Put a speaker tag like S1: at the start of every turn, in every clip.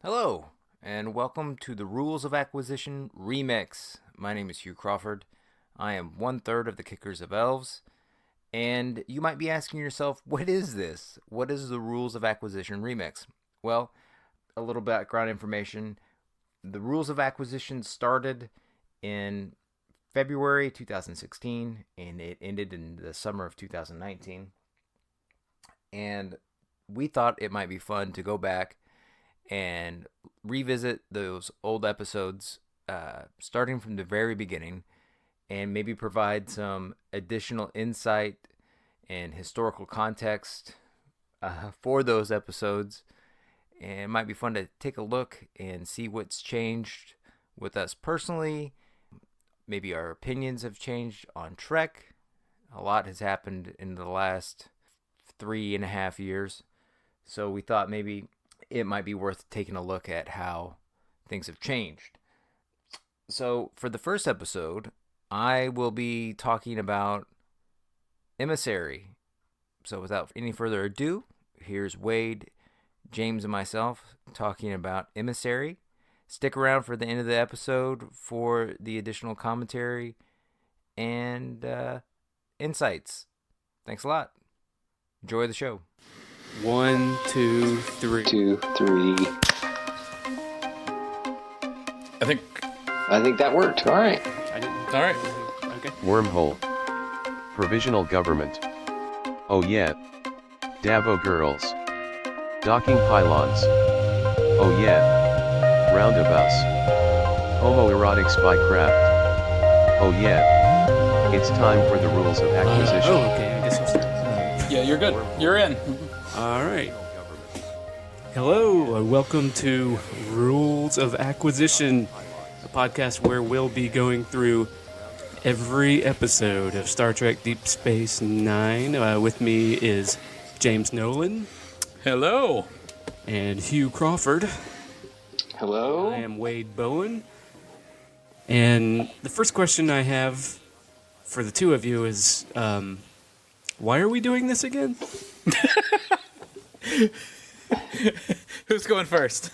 S1: Hello, and welcome to the Rules of Acquisition Remix. My name is Hugh Crawford. I am 1/3 of the Kickers of Elves, and you might be asking yourself, what is this? What is the Rules of Acquisition Remix? Well, a little background information. The Rules of Acquisition started in February 2016, and it ended in the summer of 2019. And we thought it might be fun to go back and revisit those old episodes, starting from the very beginning, and maybe provide some additional insight and historical context for those episodes. And it might be fun to take a look and see what's changed with us personally. Maybe our opinions have changed on Trek. A lot has happened in the last 3.5 years. So we thought maybe it might be worth taking a look at how things have changed. So for the first episode, I will be talking about Emmisary. So without any further ado, here's Wade, James, and myself talking about Emmisary. Stick around for the end of the episode for the additional commentary and insights. Thanks a lot. Enjoy the show.
S2: 1, 2, 3.
S3: 2, 3.
S4: I
S3: think that worked. All right.
S2: All right. Okay.
S4: Wormhole. Provisional government. Oh yeah. Davo girls. Docking pylons. Oh yeah. Roundabouts. Homoerotic spycraft. Oh yeah. It's time for the rules of acquisition.
S2: Okay. I guess we'll start.
S5: Yeah, you're good. You're in.
S2: All right. Hello. Welcome to Rules of Acquisition, a podcast where we'll be going through every episode of Star Trek Deep Space Nine. With me is James Nolan.
S5: Hello.
S2: And Hugh Crawford.
S3: Hello.
S2: I am Wade Bowen. And the first question I have for the two of you is, why are we doing this again?
S5: Who's going first?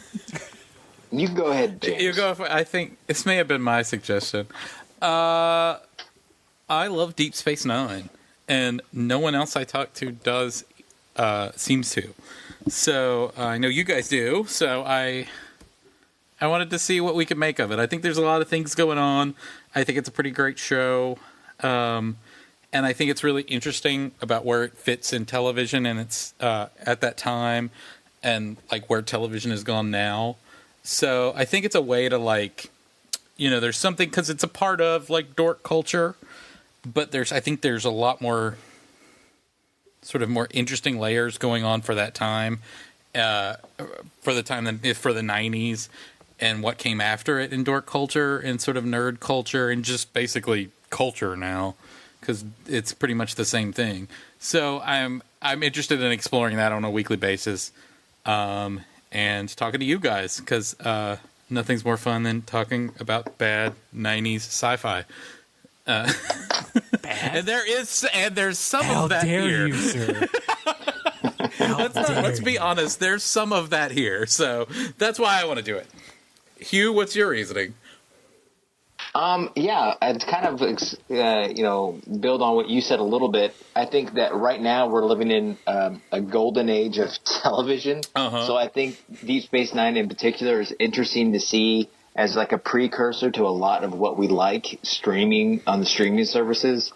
S3: You can go ahead, James.
S5: You go. I think this may have been my suggestion. I love Deep Space Nine, and no one else I talk to does seems to. So I know you guys do. So I wanted to see what we could make of it. I think there's a lot of things going on. I think it's a pretty great show. And I think it's really interesting about where it fits in television, and it's at that time, and like where television has gone now. So I think it's a way to there's something, because it's a part of like dork culture, but I think there's a lot more sort of more interesting layers going on for that time, for the 90s, and what came after it in dork culture and sort of nerd culture and just basically culture now. Because it's pretty much the same thing. So I'm interested in exploring that on a weekly basis, and talking to you guys, because nothing's more fun than talking about bad 90s sci-fi.
S2: Bad?
S5: And there's some
S2: How
S5: of that
S2: dare
S5: here.
S2: you, sir?
S5: Let's be honest. There's some of that here, so that's why I want to do it. Hugh, what's your reasoning?
S3: Yeah, I'd kind of, build on what you said a little bit. I think that right now we're living in a golden age of television.
S5: Uh-huh.
S3: So I think Deep Space Nine in particular is interesting to see as like a precursor to a lot of what we like streaming on the streaming services.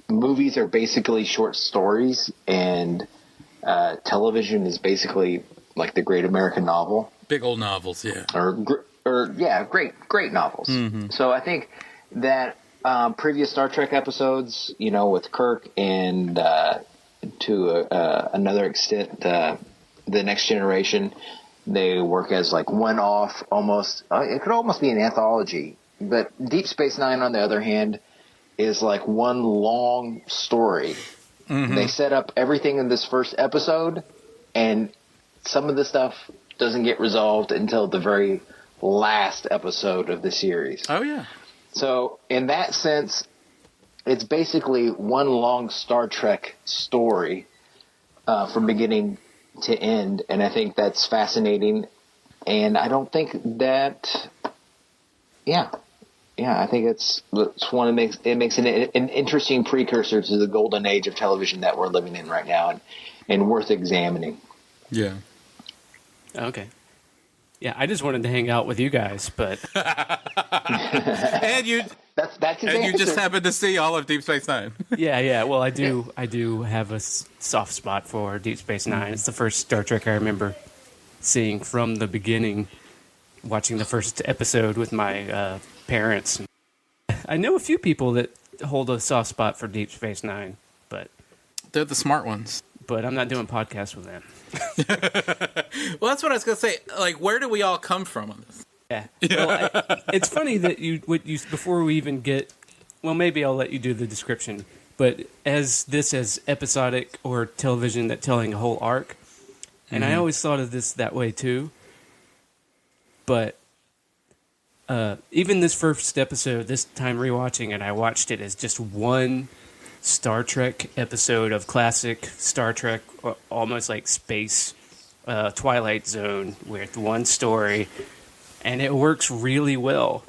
S3: Movies are basically short stories, and television is basically like the great American novel.
S5: Big old novels, yeah.
S3: Great novels.
S5: Mm-hmm.
S3: So I think that previous Star Trek episodes, with Kirk and to another extent, the Next Generation, they work as like one-off almost. It could almost be an anthology. But Deep Space Nine, on the other hand, is like one long story. Mm-hmm. They set up everything in this first episode, and some of the stuff doesn't get resolved until the very last episode of the series.
S5: Oh, yeah.
S3: So in that sense, it's basically one long Star Trek story from beginning to end, and I think that's fascinating. And I don't think that, I think it's one makes an interesting precursor to the golden age of television that we're living in right now, and worth examining.
S5: Yeah.
S2: Okay. Yeah, I just wanted to hang out with you guys, but
S5: And you
S3: That's his
S5: and you
S3: answer.
S5: just happened to see all of Deep Space Nine.
S2: yeah. Well, I do have a soft spot for Deep Space Nine. It's the first Star Trek I remember seeing from the beginning, watching the first episode with my parents. I know a few people that hold a soft spot for Deep Space Nine, but
S5: They're the smart ones.
S2: I'm not doing podcasts with them.
S5: Well, that's what I was gonna say. Like, where do we all come from on this?
S2: Yeah. Well, it's funny that you before we even get. Well, maybe I'll let you do the description. But as episodic or television that telling a whole arc, and I always thought of this that way too. But even this first episode, this time rewatching it, I watched it as just one Star Trek episode of classic Star Trek, almost like space Twilight Zone, with one story, and it works really well.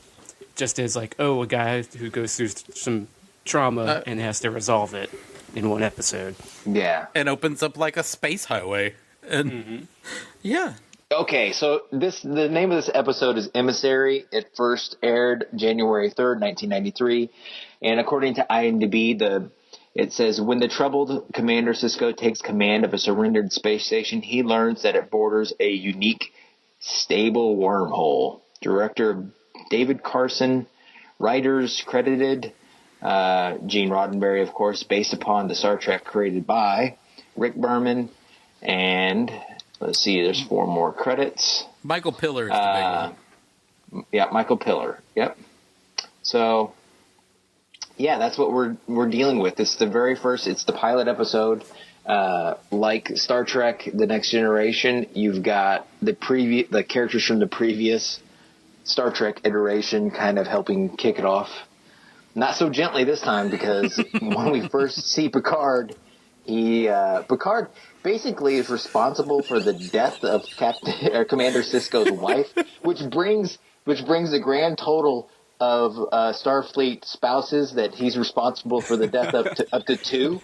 S2: Just as like, a guy who goes through some trauma and has to resolve it in one episode.
S3: Yeah.
S5: And opens up like a space highway. And yeah.
S3: Okay, so the name of this episode is Emmisary. It first aired January 3rd, 1993. And according to IMDb, it says, when the troubled Commander Sisko takes command of a surrendered space station, he learns that it borders a unique, stable wormhole. Director David Carson, writers credited, Gene Roddenberry, of course, based upon the Star Trek created by Rick Berman, and let's see, there's 4 more credits.
S5: Michael Piller is the big one.
S3: Yeah, Michael Piller. Yep. So, yeah, that's what we're dealing with. It's the very first. It's the pilot episode. Like Star Trek: The Next Generation, you've got the characters from the previous Star Trek iteration kind of helping kick it off. Not so gently this time, because when we first see Picard, Picard basically is responsible for the death of Commander Sisko's wife, which brings the grand total of Starfleet spouses that he's responsible for the death of up to 2.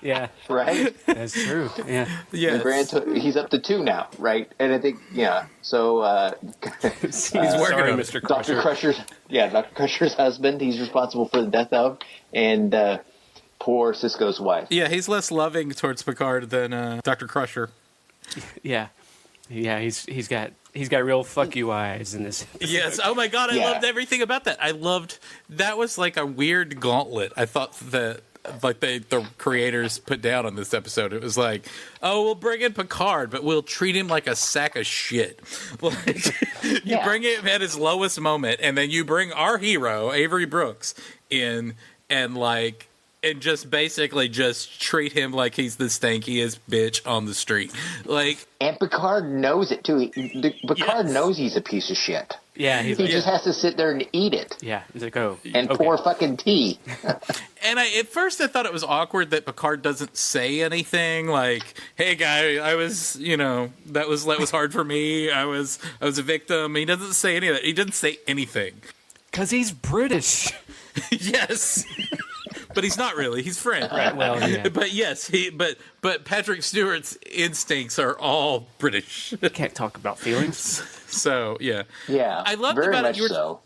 S2: Yeah,
S3: Right?
S2: that's true. Yeah,
S3: He's up to 2 now, right? And I think, so
S5: He's working on
S2: Mr.
S3: Dr. Crusher's husband, he's responsible for the death of, and poor Sisko's wife.
S5: Yeah, he's less loving towards Picard than Dr. Crusher.
S2: Yeah. He's got real fuck you eyes in this.
S5: Yes. Oh my God, I loved everything about that. That was like a weird gauntlet. I thought that the creators put down on this episode. It was like, we'll bring in Picard, but we'll treat him like a sack of shit. Like, you bring him at his lowest moment, and then you bring our hero, Avery Brooks, in and just basically just treat him like he's the stankiest bitch on the street.
S3: And Picard knows it too. Picard knows he's a piece of shit.
S2: Yeah,
S3: he just has to sit there and eat it.
S2: Yeah, he's like,
S3: and pour fucking tea.
S5: And at first I thought it was awkward that Picard doesn't say anything. Like, hey guy, I was, that was hard for me. I was a victim. He doesn't say any of that. He doesn't say anything.
S2: 'Cause he's British.
S5: Yes. But he's not really. He's French.
S2: Right. Well, yeah.
S5: But yes, but Patrick Stewart's instincts are all British.
S2: Can't talk about feelings.
S5: So yeah.
S3: Yeah.
S5: I loved
S3: very
S5: about
S3: much
S5: it.
S3: So.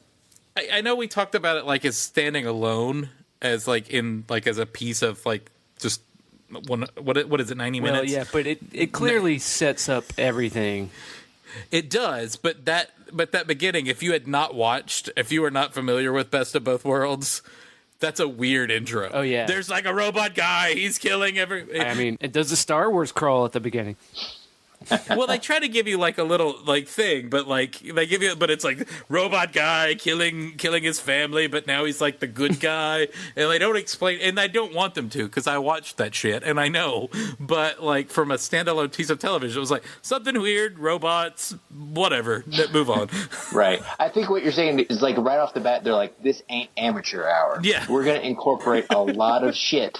S5: I know we talked about it like as standing alone, as like as a piece of like just one. What is it? 90 minutes.
S2: Well, yeah, but it clearly sets up everything.
S5: It does, but that beginning, if you were not familiar with Best of Both Worlds, that's a weird intro.
S2: Oh, yeah.
S5: There's like a robot guy. He's killing
S2: I mean, it does the Star Wars crawl at the beginning.
S5: Well, they try to give you like a little like thing, but like they give you, but it's like robot guy killing his family, but now he's like the good guy, and they don't explain, and I don't want them to because I watched that shit and I know, but like from a standalone piece of television, it was like something weird, robots, whatever. Move on.
S3: Right. I think what you're saying is like right off the bat, they're like, this ain't amateur hour.
S5: Yeah.
S3: We're gonna incorporate a lot of shit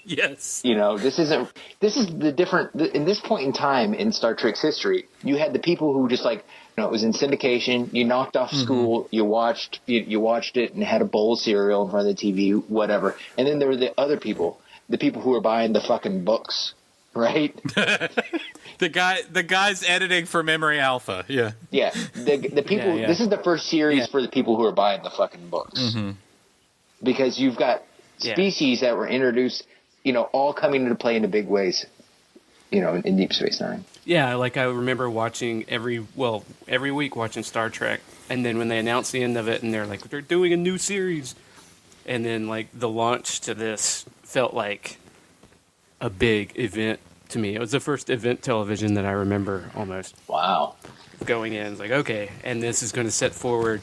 S5: Yes.
S3: You know, this is the different, in this point in time in Star Trek's history, you had the people who just like, you know, it was in syndication, you knocked off school, you watched it and had a bowl of cereal in front of the TV, whatever. And then there were the other people, the people who were buying the fucking books, right?
S5: The guys editing for Memory Alpha. Yeah.
S3: Yeah. The people, this is the first series for the people who are buying the fucking books. Mm-hmm. Because you've got species that were introduced, you know, all coming into play in big ways, you know, in Deep Space Nine.
S2: Yeah, like I remember watching every week watching Star Trek, and then when they announced the end of it, and they're like, they're doing a new series, and then like the launch to this felt like a big event to me. It was the first event television that I remember almost.
S3: Wow.
S2: Going in, it's like, okay, and this is going to set forward.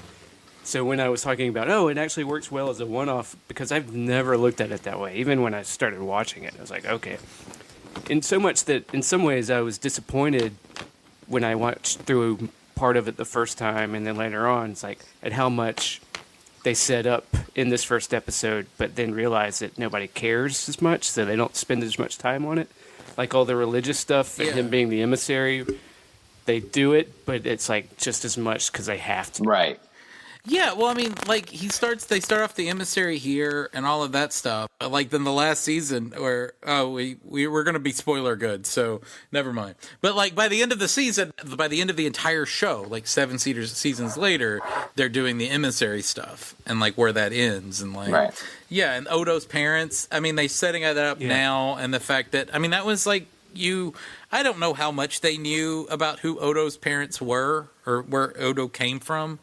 S2: So when I was talking about, it actually works well as a one-off, because I've never looked at it that way. Even when I started watching it, I was like, okay. In so much that, in some ways, I was disappointed when I watched through part of it the first time, and then later on, it's like, at how much they set up in this first episode, but then realize that nobody cares as much, so they don't spend as much time on it. Like all the religious stuff, and him being the emissary, they do it, but it's like just as much because they have to.
S3: Right.
S5: Yeah, well, I mean, like, they start off the emissary here and all of that stuff. Like, then the last season where, we're going to be spoiler good, so never mind. But, like, by the end of the season, by the end of the entire show, like 7 seasons later, they're doing the emissary stuff and, like, where that ends. And, like, yeah, and Odo's parents, I mean, they're setting that up now, and the fact that, I mean, that was, like, I don't know how much they knew about who Odo's parents were or where Odo came from.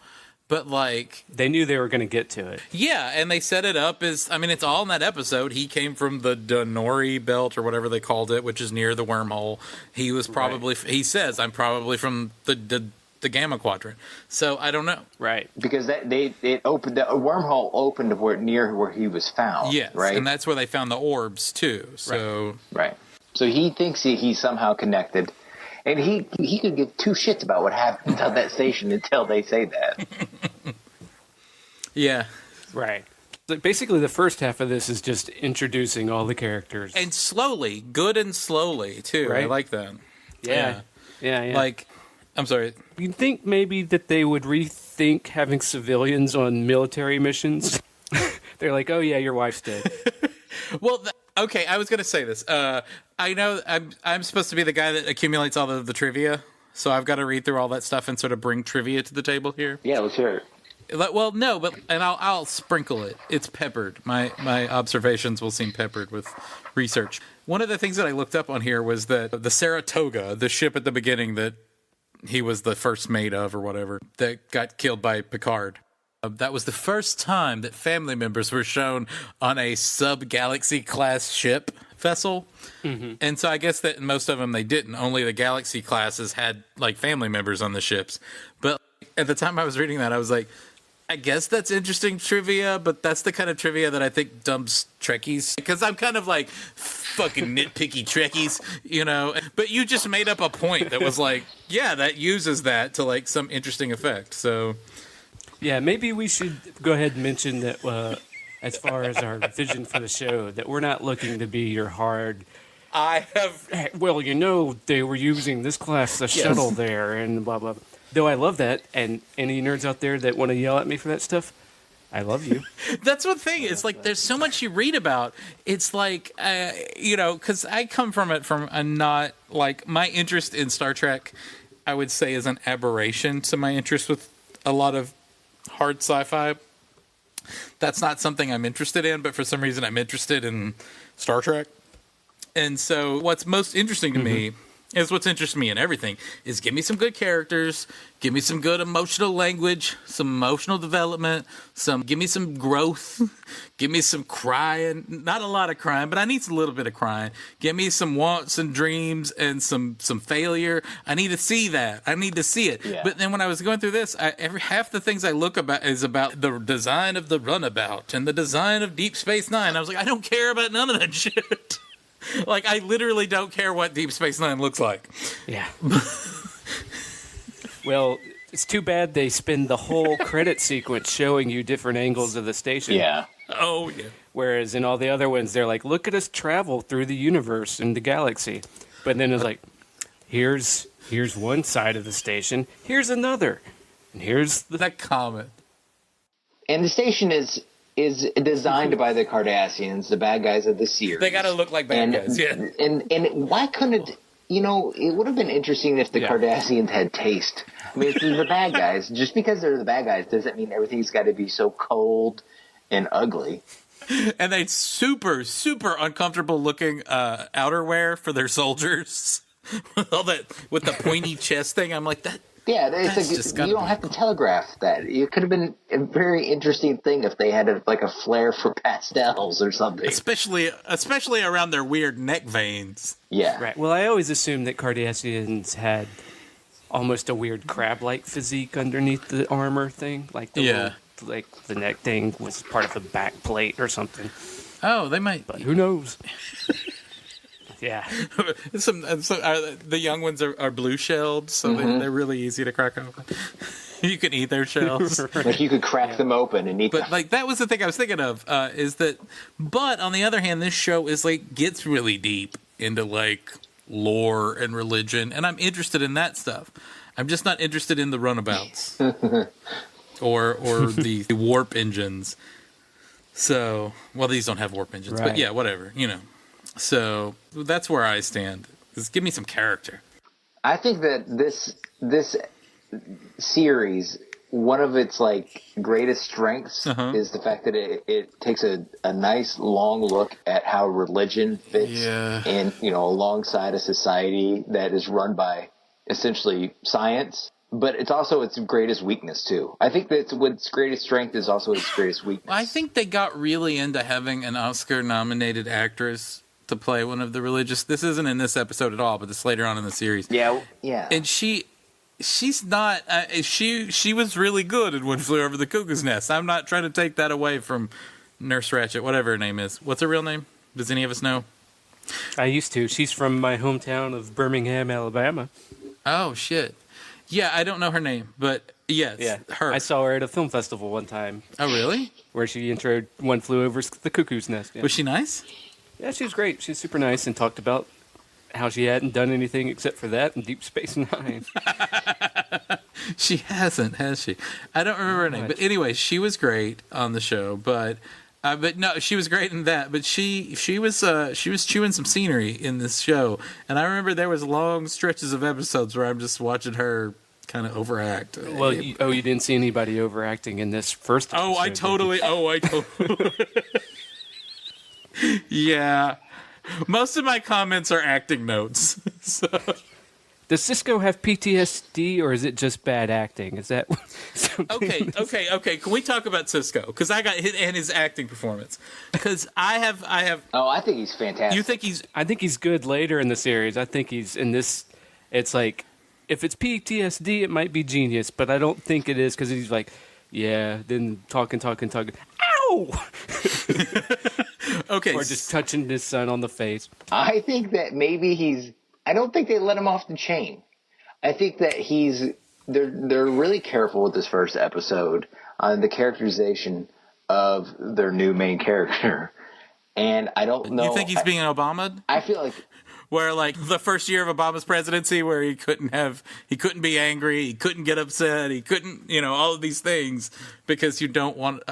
S5: But, like...
S2: They knew they were going to get to it.
S5: Yeah, and they set it up as... I mean, it's all in that episode. He came from the Denori belt, or whatever they called it, which is near the wormhole. He was probably... Right. He says, I'm probably from the Gamma Quadrant. So, I don't know.
S2: Right.
S3: Because it opened... The wormhole opened near where he was found.
S5: Yes,
S3: right?
S5: And that's where they found the orbs, too. So...
S3: Right. So, he thinks he's somehow connected... And he could give two shits about what happens at that station until they say that.
S5: Yeah.
S2: Right. Basically, the first half of this is just introducing all the characters.
S5: And slowly. Good and slowly, too. Right? I like that.
S2: Yeah.
S5: Like, I'm sorry.
S2: You'd think maybe that they would rethink having civilians on military missions. They're like, oh, yeah, your wife's dead.
S5: Well, okay, I was going to say this. I know I'm supposed to be the guy that accumulates all of the trivia, so I've got to read through all that stuff and sort of bring trivia to the table here.
S3: Yeah, let's hear it.
S5: Well, no, but I'll sprinkle it. It's peppered. My observations will seem peppered with research. One of the things that I looked up on here was that the Saratoga, the ship at the beginning that he was the first mate of or whatever, that got killed by Picard. That was the first time that family members were shown on a sub-Galaxy class ship vessel. Mm-hmm. And so I guess that most of them they didn't. Only the Galaxy classes had like family members on the ships. But at the time I was reading that, I was like, I guess that's interesting trivia, but that's the kind of trivia that I think dumps Trekkies. Because I'm kind of like fucking nitpicky Trekkies, you know. But you just made up a point that was like, yeah, that uses that to like some interesting effect. So...
S2: Yeah, maybe we should go ahead and mention that as far as our vision for the show, that we're not looking to be your hard... Well, you know, they were using this class, the shuttle there, and blah, blah, blah. Though I love that, and any nerds out there that want to yell at me for that stuff, I love you.
S5: That's one thing. It's like there's so much you read about. It's like, you know, because I come from it from a not... Like, my interest in Star Trek, I would say, is an aberration to my interest with a lot of hard sci-fi. That's not something I'm interested in, but for some reason I'm interested in Star Trek. And so what's most interesting to me is what's interesting me in everything is give me some good characters, give me some good emotional language, some emotional development, give me some growth, give me some crying, not a lot of crying, but I need a little bit of crying. Give me some wants and dreams and some failure. I need to see that. I need to see it. Yeah. But then when I was going through this, half the things I look about is about the design of the runabout and the design of Deep Space Nine. I was like, I don't care about none of that shit. Like, I literally don't care what Deep Space Nine looks like.
S2: Yeah. Well, it's too bad they spend the whole credit sequence showing you different angles of the station.
S3: Yeah.
S5: Oh, yeah.
S2: Whereas in all the other ones, they're like, look at us travel through the universe and the galaxy. But then it's like, here's one side of the station, here's another, and here's the...
S5: That comment.
S3: And the station is designed by the Cardassians, the bad guys of the series.
S5: They got to look like bad guys, yeah.
S3: And why couldn't it... it would have been interesting if the Cardassians had taste. I mean, if they're the bad guys, just because they're the bad guys doesn't mean everything's got to be so cold and ugly.
S5: And they super, super uncomfortable looking outerwear for their soldiers. with the pointy chest thing. I'm like, that.
S3: Yeah, it's like you don't have to telegraph that. It could have been a very interesting thing if they had a flair for pastels or something.
S5: Especially around their weird neck veins.
S3: Yeah.
S2: Right. Well, I always assumed that Cardassians had almost a weird crab-like physique underneath the armor thing. Like the little, the neck thing was part of the back plate or something.
S5: Oh, they might.
S2: But who knows? Yeah.
S5: The young ones are blue-shelled, so they're really easy to crack open. You can eat their shells.
S3: Like you could crack them open and eat them.
S5: But that was the thing I was thinking of, is that, but on the other hand, this show is gets really deep into lore and religion, and I'm interested in that stuff. I'm just not interested in the runabouts or the warp engines. So, well, these don't have warp engines, but yeah, whatever, So that's where I stand. Just give me some character.
S3: I think that this series, one of its greatest strengths is the fact that it takes a nice long look at how religion fits in, alongside a society that is run by essentially science. But it's also its greatest weakness too. I think that its greatest strength is also its greatest weakness.
S5: I think they got really into having an Oscar-nominated actress to play one of the religious. This isn't in this episode at all, but this later on in the series.
S3: Yeah.
S5: And she's not. She was really good in One Flew Over the Cuckoo's Nest. I'm not trying to take that away from Nurse Ratched, whatever her name is. What's her real name? Does any of us know?
S2: I used to. She's from my hometown of Birmingham, Alabama.
S5: Oh shit. Yeah, I don't know her name, but yes, her.
S2: I saw her at a film festival one time.
S5: Oh really?
S2: Where she introed One Flew Over the Cuckoo's Nest. Yeah.
S5: Was she nice?
S2: Yeah, she was great. She was super nice and talked about how she hadn't done anything except for that in Deep Space Nine.
S5: She hasn't, has she? I don't remember her name. But anyway, she was great on the show. But no, she was great in that. But she was chewing some scenery in this show. And I remember there was long stretches of episodes where I'm just watching her kind of overact.
S2: Well, you didn't see anybody overacting in this first episode.
S5: I totally. Yeah. Most of my comments are acting notes. So.
S2: Does Cisco have PTSD or is it just bad acting? Is that
S5: Okay. Can we talk about Cisco? Because I got hit and his acting performance. Because I have.
S3: Oh, I think he's fantastic.
S5: You think he's?
S2: I think he's good later in the series. I think he's in this. It's like if it's PTSD, it might be genius, but I don't think it is because he's then talking. Ow!
S5: Okay.
S2: Or just touching his son on the face.
S3: I think that maybe I don't think they let him off the chain. I think that they're really careful with this first episode on the characterization of their new main character. And I don't know.
S5: You think he's being Obama?
S3: I feel like
S5: where the first year of Obama's presidency where he couldn't be angry, he couldn't get upset, he couldn't, all of these things because you don't want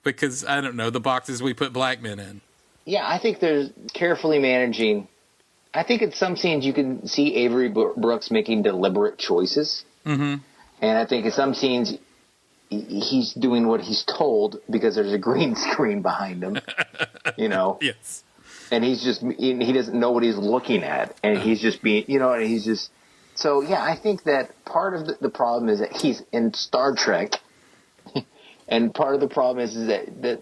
S5: because I don't know, the boxes we put black men in.
S3: Yeah, I think they're carefully managing. I think in some scenes you can see Avery Brooks making deliberate choices. Mm-hmm. And I think in some scenes he's doing what he's told because there's a green screen behind him,
S5: Yes.
S3: And he doesn't know what he's looking at. And he's just being, and he's just. So, yeah, I think that part of the problem is that he's in Star Trek. And part of the problem is that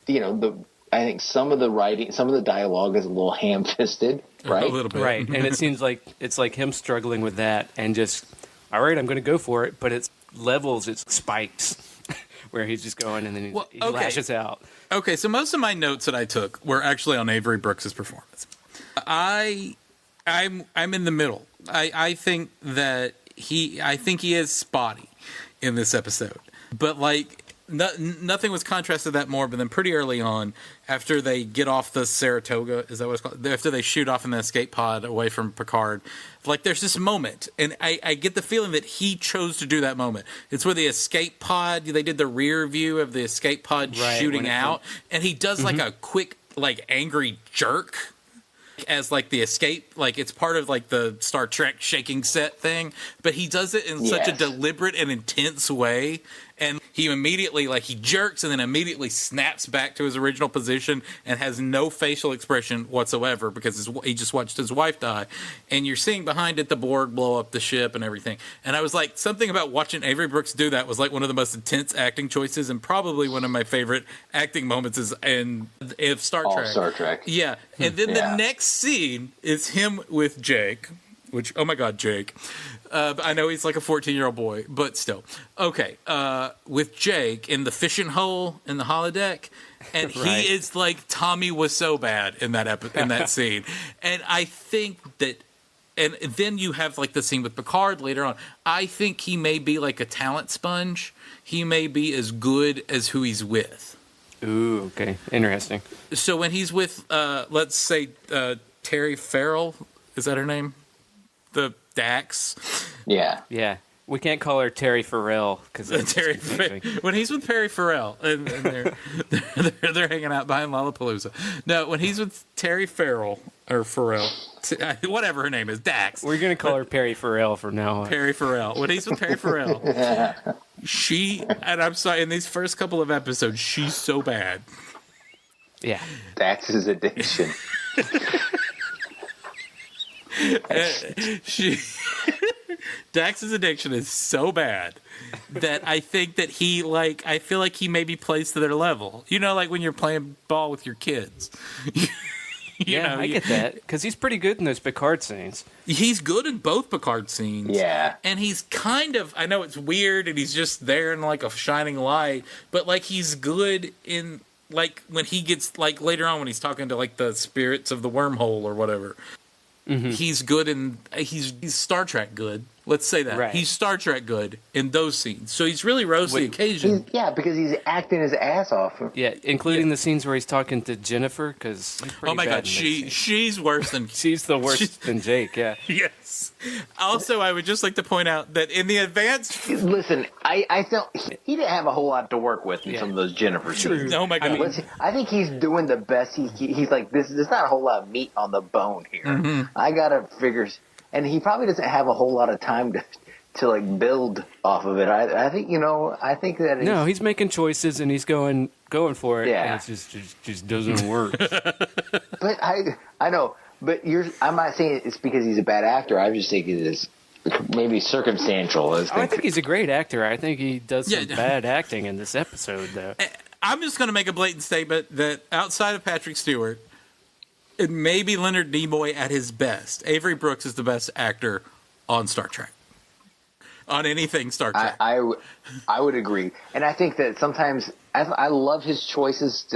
S3: I think some of the writing, some of the dialogue is a little ham-fisted, right?
S5: A little bit.
S2: Right, and it seems like it's like him struggling with that and just, all right, I'm going to go for it, but it's levels, it's spikes, where he's just going and then he lashes out.
S5: Okay, so most of my notes that I took were actually on Avery Brooks' performance. I'm in the middle. I think that he is spotty in this episode, but nothing was contrasted that more, but then pretty early on, after they get off the Saratoga, is that what it's called? After they shoot off in the escape pod away from Picard, like there's this moment, and I get the feeling that he chose to do that moment. It's where the escape pod, they did the rear view of the escape pod shooting out, and he does like a quick, like angry jerk as like the escape, like it's part of like the Star Trek shaking set thing, but he does it in such a deliberate and intense way, and he immediately, like, he jerks and then immediately snaps back to his original position and has no facial expression whatsoever because he just watched his wife die, and you're seeing behind it the Borg blow up the ship and everything. And I was like, something about watching Avery Brooks do that was like one of the most intense acting choices, and probably one of my favorite acting moments is in Star Trek.
S3: All Star Trek.
S5: Yeah, and then the next scene is him with Jake, which, oh my God, Jake. I know he's like a 14-year-old boy, but still. Okay, with Jake in the fishing hole in the holodeck, and he is like Tommy was so bad in that in that scene. And I think that, and then you have like the scene with Picard later on. I think he may be like a talent sponge. He may be as good as who he's with.
S2: Ooh, okay. Interesting.
S5: So when he's with, let's say, Terry Farrell, is that her name? The Dax.
S3: Yeah.
S2: Yeah. We can't call her Terry Farrell because
S5: when he's with Perry Farrell and they're hanging out behind Lollapalooza. No, when he's with Terry Farrell or Farrell, whatever her name is, Dax.
S2: We're gonna call her Perry Farrell from now on.
S5: Perry Farrell. When he's with Perry Farrell, and I'm sorry, in these first couple of episodes, she's so bad.
S2: Yeah.
S3: Dax's addiction.
S5: Dax's addiction is so bad that I think that I feel like he maybe plays to their level. You know, like when you're playing ball with your kids.
S2: I get that because he's pretty good in those Picard scenes.
S5: He's good in both Picard scenes.
S3: Yeah.
S5: And he's kind of, I know it's weird and he's just there in like a shining light, but like he's good in like when he gets like later on when he's talking to like the spirits of the wormhole or whatever. Mm-hmm. He's good in he's Star Trek good. Let's say that.
S2: Right.
S5: He's Star Trek good in those scenes. So he's really rose to the occasion.
S3: Because he's acting his ass off.
S2: Yeah, including the scenes where he's talking to Jennifer, because
S5: oh my God, she's worse than
S2: she's the worst than Jake. Yeah.
S5: Yes. Also, I would just like to point out that in the advanced.
S3: Listen, I felt he didn't have a whole lot to work with in some of those Jennifer scenes.
S5: Oh my God.
S3: I think he's doing the best. He's like this. There's not a whole lot of meat on the bone here.
S5: Mm-hmm.
S3: I gotta figure. And he probably doesn't have a whole lot of time to like build off of it. I think I think that
S2: he's making choices and he's going for it.
S3: Yeah,
S2: and it just doesn't work.
S3: But I know. But I'm not saying it's because he's a bad actor. I'm just thinking it's maybe circumstantial.
S2: I think he's a great actor. I think he does some bad acting in this episode, though.
S5: I'm just going to make a blatant statement that outside of Patrick Stewart, it may be Leonard Nimoy at his best. Avery Brooks is the best actor on Star Trek. On anything Star Trek.
S3: I would agree. And I think that sometimes I love his choices.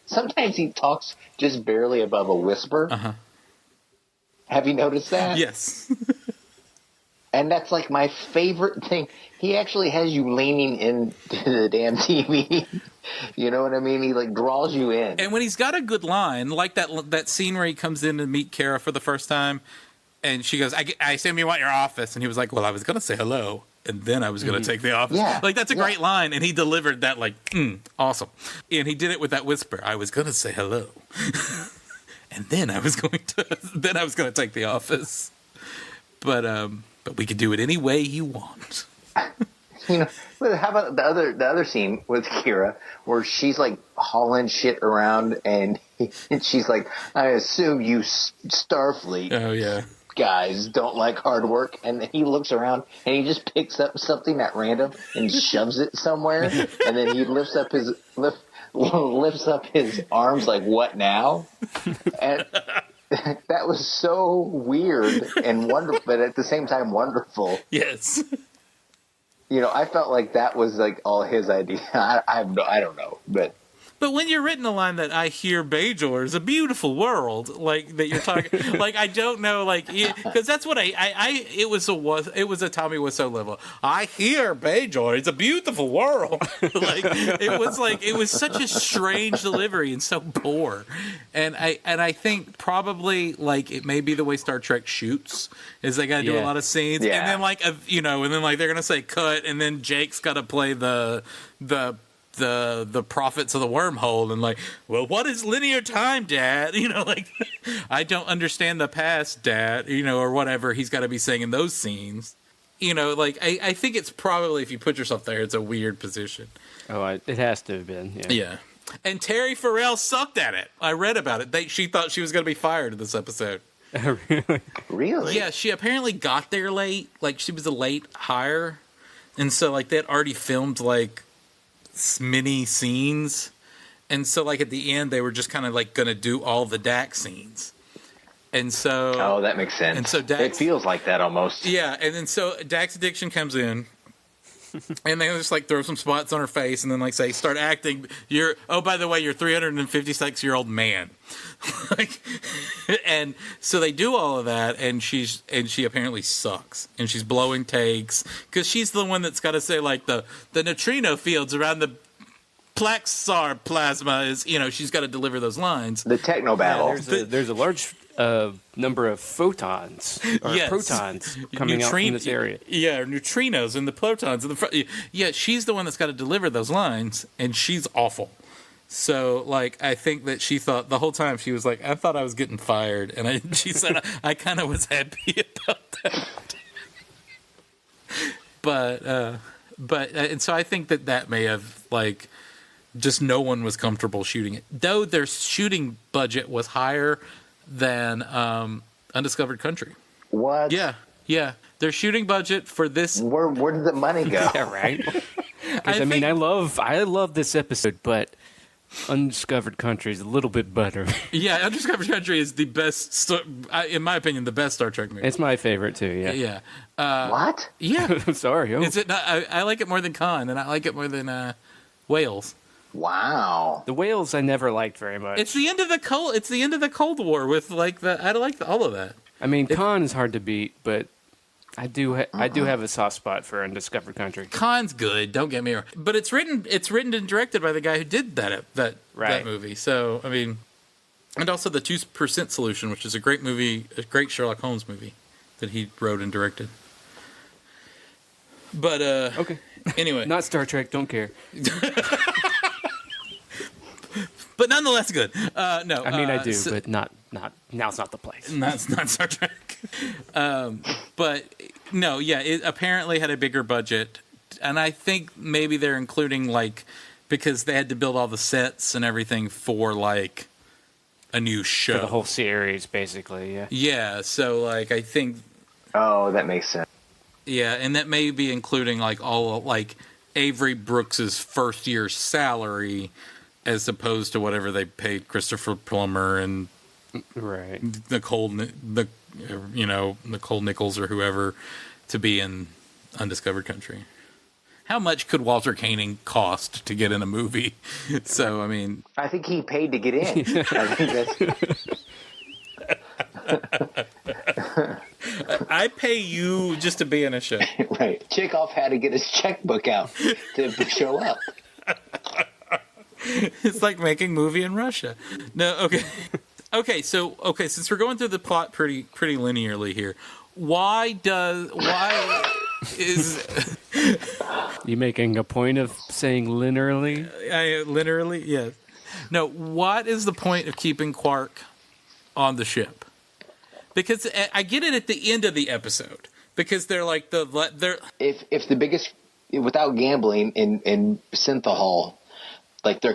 S3: Sometimes he talks just barely above a whisper.
S5: Uh-huh.
S3: Have you noticed that?
S5: Yes.
S3: And that's like my favorite thing. He actually has you leaning into the damn TV. You know what I mean? He like draws you in.
S5: And when he's got a good line, like that scene where he comes in to meet Kara for the first time, and she goes, I assume you want your office. And he was like, well, I was going to say hello, and then I was going to take the office.
S3: Yeah.
S5: Like, that's a great line, and he delivered that like, awesome. And he did it with that whisper. I was going to say hello. And then I was going to take the office. But we could do it any way you want.
S3: How about the other scene with Kira where she's like hauling shit around and she's like, I assume you Starfleet guys don't like hard work, and then he looks around and he just picks up something at random and shoves it somewhere, and then he lifts up his arms like, what now? And that was so weird and wonderful, but at the same time wonderful.
S5: Yes.
S3: I felt like that was like all his idea. I don't know, but
S5: But when you're written a line that I hear Bajor is a beautiful world, like that you're talking, like I don't know, like because that's what it was a Tommy Wiseau level. I hear Bajor, it's a beautiful world. It was such a strange delivery and so poor, and I think probably like it may be the way Star Trek shoots is they got to do a lot of scenes, and then they're gonna say cut, and then Jake's got to play the prophets of the wormhole and like, well, what is linear time, Dad? I don't understand the past, Dad, or whatever he's got to be saying in those scenes. I think it's probably, if you put yourself there, it's a weird position.
S2: Oh, it has to have been.
S5: Yeah. And Terry Farrell sucked at it. I read about it. She thought she was going to be fired in this episode.
S3: Really?
S5: Yeah, she apparently got there late. Like, she was a late hire. And so, like, they had already filmed, like, mini scenes. And so, like, at the end, they were just kind of, like, going to do all the Dax scenes. And so...
S3: Oh, that makes sense.
S5: And so Dax...
S3: It feels like that almost.
S5: Yeah, and then so Dax Addiction comes in. And they just, like, throw some spots on her face and then, like, say, start acting. By the way, you're a 356-year-old man. And so they do all of that, and she apparently sucks. And she's blowing takes. Because she's the one that's got to say, like, the neutrino fields around the Plaxar plasma is, she's got to deliver those lines.
S3: The techno battle.
S2: There's a large number of photons or protons coming out from this area.
S5: Yeah, neutrinos and the protons in the front. Yeah, she's the one that's got to deliver those lines, and she's awful. So, like, I think that she thought the whole time she was like, I thought I was getting fired, and she said I kind of was happy about that. But and so I think that may have like. Just no one was comfortable shooting it. Though their shooting budget was higher than Undiscovered Country.
S3: What?
S5: Yeah. Their shooting budget for this...
S3: Where did the money go?
S2: Yeah, right? Because, I love this episode, but Undiscovered Country is a little bit better.
S5: Yeah, Undiscovered Country is the best, in my opinion, the best Star Trek movie.
S2: It's my favorite, too, yeah.
S5: Yeah.
S3: What?
S5: Yeah.
S2: I'm sorry. Oh.
S5: Is it not, I like it more than Khan, and I like it more than Whales.
S3: Wow.
S2: The Whales I never liked very much.
S5: It's the end of the Cold War with like I like all of that.
S2: I mean, Khan is hard to beat, but I do have a soft spot for Undiscovered Country.
S5: Khan's good, don't get me wrong, but it's written and directed by the guy who did that movie. So I mean, and also the 2% Solution, which is a great movie, a great Sherlock Holmes movie that he wrote and directed. But
S2: okay,
S5: anyway,
S2: not Star Trek. Don't care.
S5: But nonetheless good. No,
S2: I mean I do, but not now's not the place.
S5: That's not Star Trek. But no, yeah, it apparently had a bigger budget, and I think maybe they're including like because they had to build all the sets and everything for like a new show,
S2: for the whole series, basically. Yeah.
S5: Yeah. So like I think.
S3: Oh, that makes sense.
S5: Yeah, and that may be including like all like Avery Brooks's first year's salary. As opposed to whatever they paid Christopher Plummer and Nicole Nichols or whoever to be in Undiscovered Country. How much could Walter Koenig cost to get in a movie? So I mean,
S3: I think he paid to get in. I think that's.
S5: I pay you just to be in a show.
S3: Right. Chekhov had to get his checkbook out to show up.
S5: It's like making movie in Russia. No, okay. So since we're going through the plot pretty linearly here, why is
S2: you making a point of saying linearly?
S5: Linearly, yeah. No, what is the point of keeping Quark on the ship? Because I get it at the end of the episode because they're like they're
S3: if the biggest without gambling in Synthahol. Like the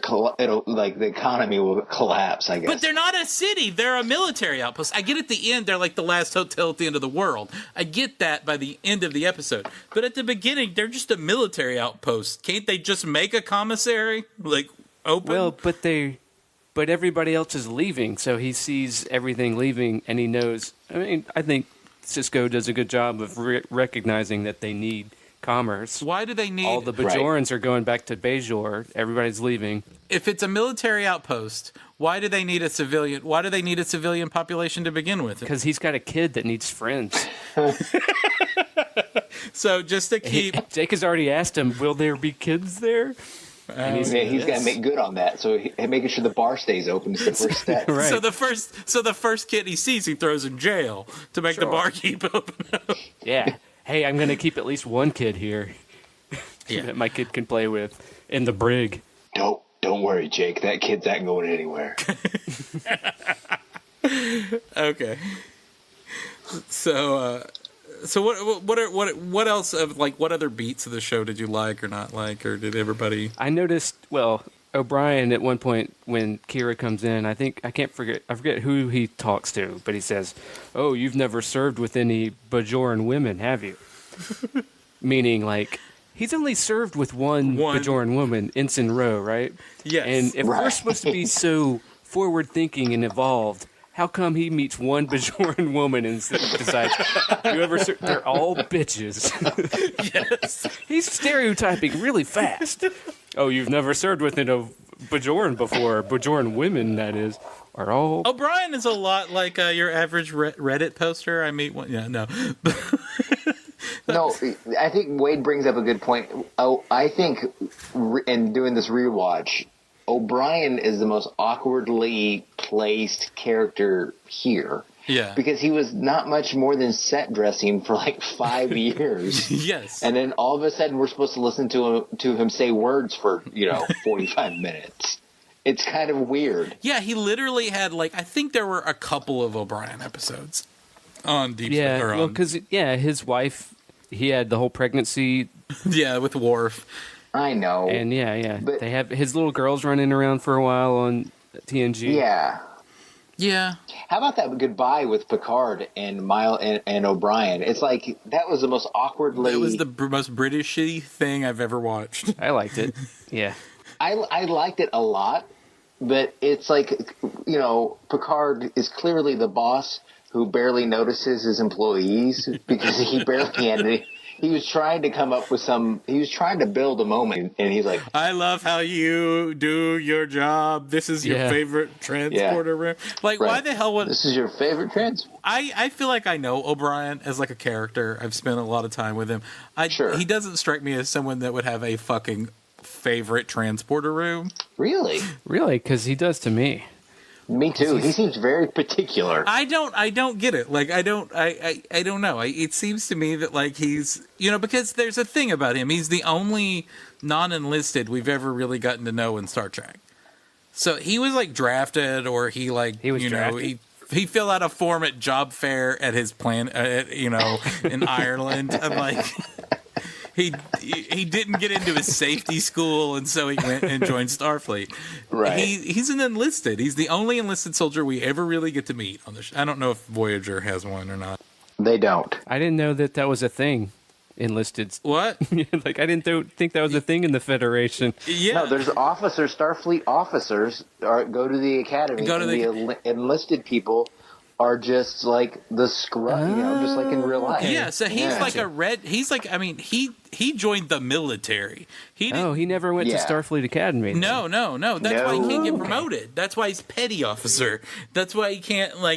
S3: economy will collapse, I guess.
S5: But they're not a city; they're a military outpost. I get at the end, they're like the last hotel at the end of the world. I get that by the end of the episode, but at the beginning, they're just a military outpost. Can't they just make a commissary like open?
S2: Well, but everybody else is leaving, so he sees everything leaving, and he knows. I mean, I think Cisco does a good job of recognizing that they need commerce.
S5: Why do they need
S2: All the Bajorans are going back to Bajor. Everybody's leaving.
S5: if it's a military outpost? Why do they need a civilian? Why do they need a civilian population to begin with?
S2: Because he's got a kid that needs friends.
S5: So just to keep
S2: Jake has already asked him, will there be kids there? And
S3: he's got to make good on that. So making sure the bar stays open is the first step.
S2: Right.
S5: So the first kid he sees, he throws in jail to make the bar keep open.
S2: Yeah. Hey, I'm going to keep at least one kid here
S5: Yeah.
S2: that my kid can play with in the brig.
S3: Don't worry, Jake. That kid's not going anywhere.
S5: Okay. So what else of what other beats of the show did you like or not like, or did everybody?
S2: I noticed, O'Brien at one point when Kira comes in, I forget who he talks to, but he says, "Oh, you've never served with any Bajoran women, have you?" Meaning, he's only served with one Bajoran woman, Ensign Rowe, right?
S5: Yes.
S2: And if we're supposed to be so forward-thinking and evolved, how come he meets one Bajoran woman and decides, they're all bitches?
S5: Yes.
S2: He's stereotyping really fast. Oh, you've never served with a Bajoran before. Bajoran women, that is, are all...
S5: O'Brien is a lot like your average Reddit poster. I meet one. Yeah, no.
S3: No, I think Wade brings up a good point. Oh, I think in doing this rewatch, O'Brien is the most awkwardly placed character here.
S5: Yeah.
S3: Because he was not much more than set dressing for 5 years.
S5: Yes.
S3: And then all of a sudden we're supposed to listen to him say words for, 45 minutes. It's kind of weird.
S5: Yeah, he literally had I think there were a couple of O'Brien episodes on Deep Space.
S2: Yeah, well, because, his wife, he had the whole pregnancy.
S5: Yeah, with Worf.
S3: I know.
S2: And yeah.
S3: But
S2: they have his little girls running around for a while on TNG.
S3: yeah.
S5: Yeah.
S3: How about that goodbye with Picard and and O'Brien? It's that was the most awkwardly...
S5: It was the most Britishy thing I've ever watched.
S2: I liked it. Yeah.
S3: I liked it a lot, but it's Picard is clearly the boss who barely notices his employees because he barely had any... He was trying to come up with he was trying to build a moment, and he's like,
S5: I love how you do your job. This is your favorite transporter room. Why the hell would...
S3: This is your favorite transporter?
S5: I feel like I know O'Brien as a character. I've spent a lot of time with him.
S3: Sure.
S5: He doesn't strike me as someone that would have a fucking favorite transporter room.
S3: Really?
S2: Really? Because he does to me.
S3: Me too. He seems very particular.
S5: I don't get it. I don't know. It seems to me that he's, because there's a thing about him. He's the only non-enlisted we've ever really gotten to know in Star Trek. So he was drafted, or he was drafted. He filled out a form at job fair at his in Ireland. I'm he didn't get into his safety school, and so he went and joined Starfleet.
S3: Right.
S5: He's an enlisted. He's the only enlisted soldier we ever really get to meet on the show. I don't know if Voyager has one or not.
S3: They don't.
S2: I didn't know that was a thing. Enlisted.
S5: What?
S2: I didn't think that was a thing in the Federation.
S5: Yeah.
S3: No, there's officers, Starfleet officers go to the academy, the enlisted people are just the scrub, just in real life.
S5: Yeah, so he's he joined the military. He
S2: never went to Starfleet Academy. Then.
S5: No. That's why he can't get promoted. That's why he's petty officer. That's why he can't, I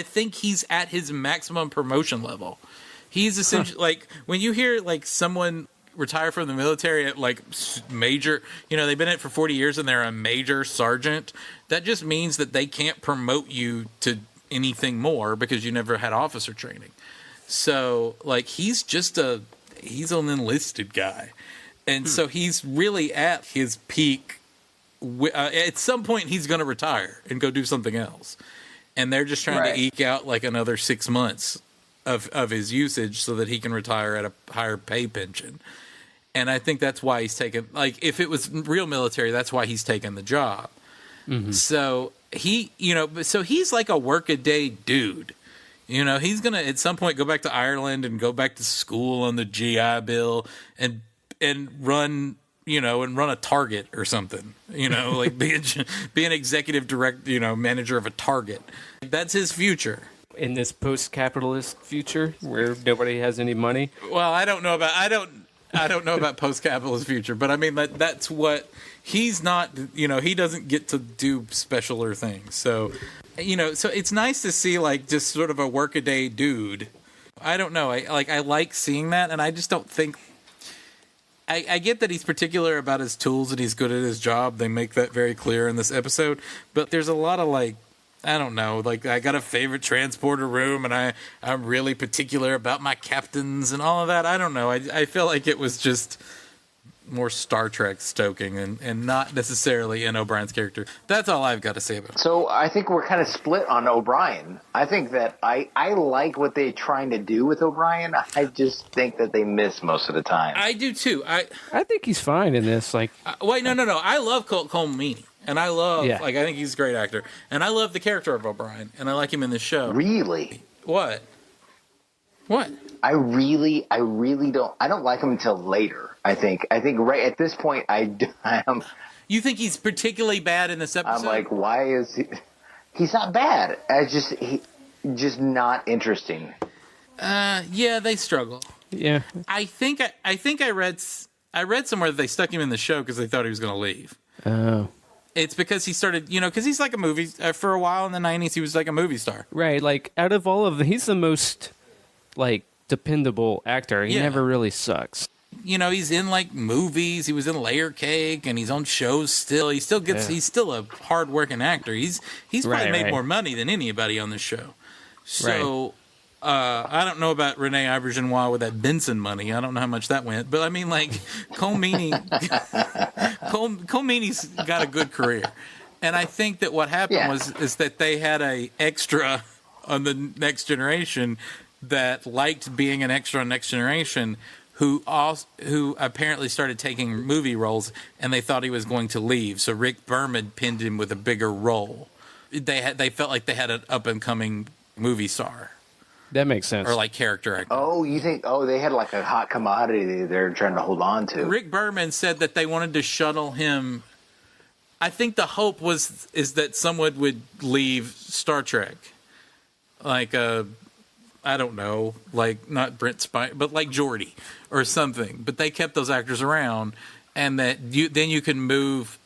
S5: think he's at his maximum promotion level. He's essentially, when you hear, someone retire from the military at major, they've been in it for 40 years and they're a major sergeant, that just means that they can't promote you to anything more because you never had officer training. So he's an enlisted guy, and so he's really at his peak. At some point he's going to retire and go do something else, and they're just trying to eke out another 6 months of his usage so that he can retire at a higher pay pension. And I think that's why he's taken, if it was real military, that's why he's taken the job. Mm-hmm. So he's a work-a-day dude. He's going to, at some point, go back to Ireland and go back to school on the GI Bill and run, and run a Target or something, be an executive manager of a Target. That's his future.
S2: in this post-capitalist future where nobody has any money.
S5: Well, I don't know about post-capitalist future, but I mean that's what he's not. He doesn't get to do specialer things. So, so it's nice to see like just sort of a workaday dude. I don't know. I like seeing that, and I just don't think. I get that he's particular about his tools and he's good at his job. They make that very clear in this episode. But there's a lot of I don't know, I got a favorite transporter room and I'm really particular about my captains and all of that. I don't know. I feel like it was just more Star Trek stoking and not necessarily in O'Brien's character. That's all I've got to say about it.
S3: So I think we're kind of split on O'Brien. I think that I like what they're trying to do with O'Brien. I just think that they miss most of the time.
S5: I do too.
S2: I think he's fine in this.
S5: Wait, no. I love Cole Meany. And I love, I think he's a great actor. And I love the character of O'Brien. And I like him in this show.
S3: Really?
S5: What?
S3: I really don't. I don't like him until later. I think right at this point, I am.
S5: You think he's particularly bad in this episode?
S3: I'm like, why is he? He's not bad. Just not interesting.
S5: Yeah, they struggle.
S2: Yeah.
S5: I think I read somewhere that they stuck him in the show because they thought he was going to leave.
S2: Oh.
S5: It's because he started, because he's like a movie for a while in the 90s. He was like a movie star.
S2: Right. Like out of all of them, he's the most dependable actor. He never really sucks.
S5: He's in movies. He was in Layer Cake, and he's on shows still. He still gets. He's still a hard-working actor. He's probably made more money than anybody on this show. So I don't know about Renee Auberjonois with that Benson money. I don't know how much that went, but I mean, Cole Meany. Cole Meany's got a good career, and I think that what happened is that they had a extra on the Next Generation that liked being an extra on Next Generation. Who apparently started taking movie roles, and they thought he was going to leave. So Rick Berman pinned him with a bigger role. They felt like they had an up and coming movie star.
S2: That makes sense.
S5: Or character actor.
S3: Oh, you think? Oh, they had a hot commodity they're trying to hold on to.
S5: Rick Berman said that they wanted to shuttle him. I think the hope is that someone would leave Star Trek, I don't know, not Brent Spiner, but Geordi or something. But they kept those actors around, and that then you can move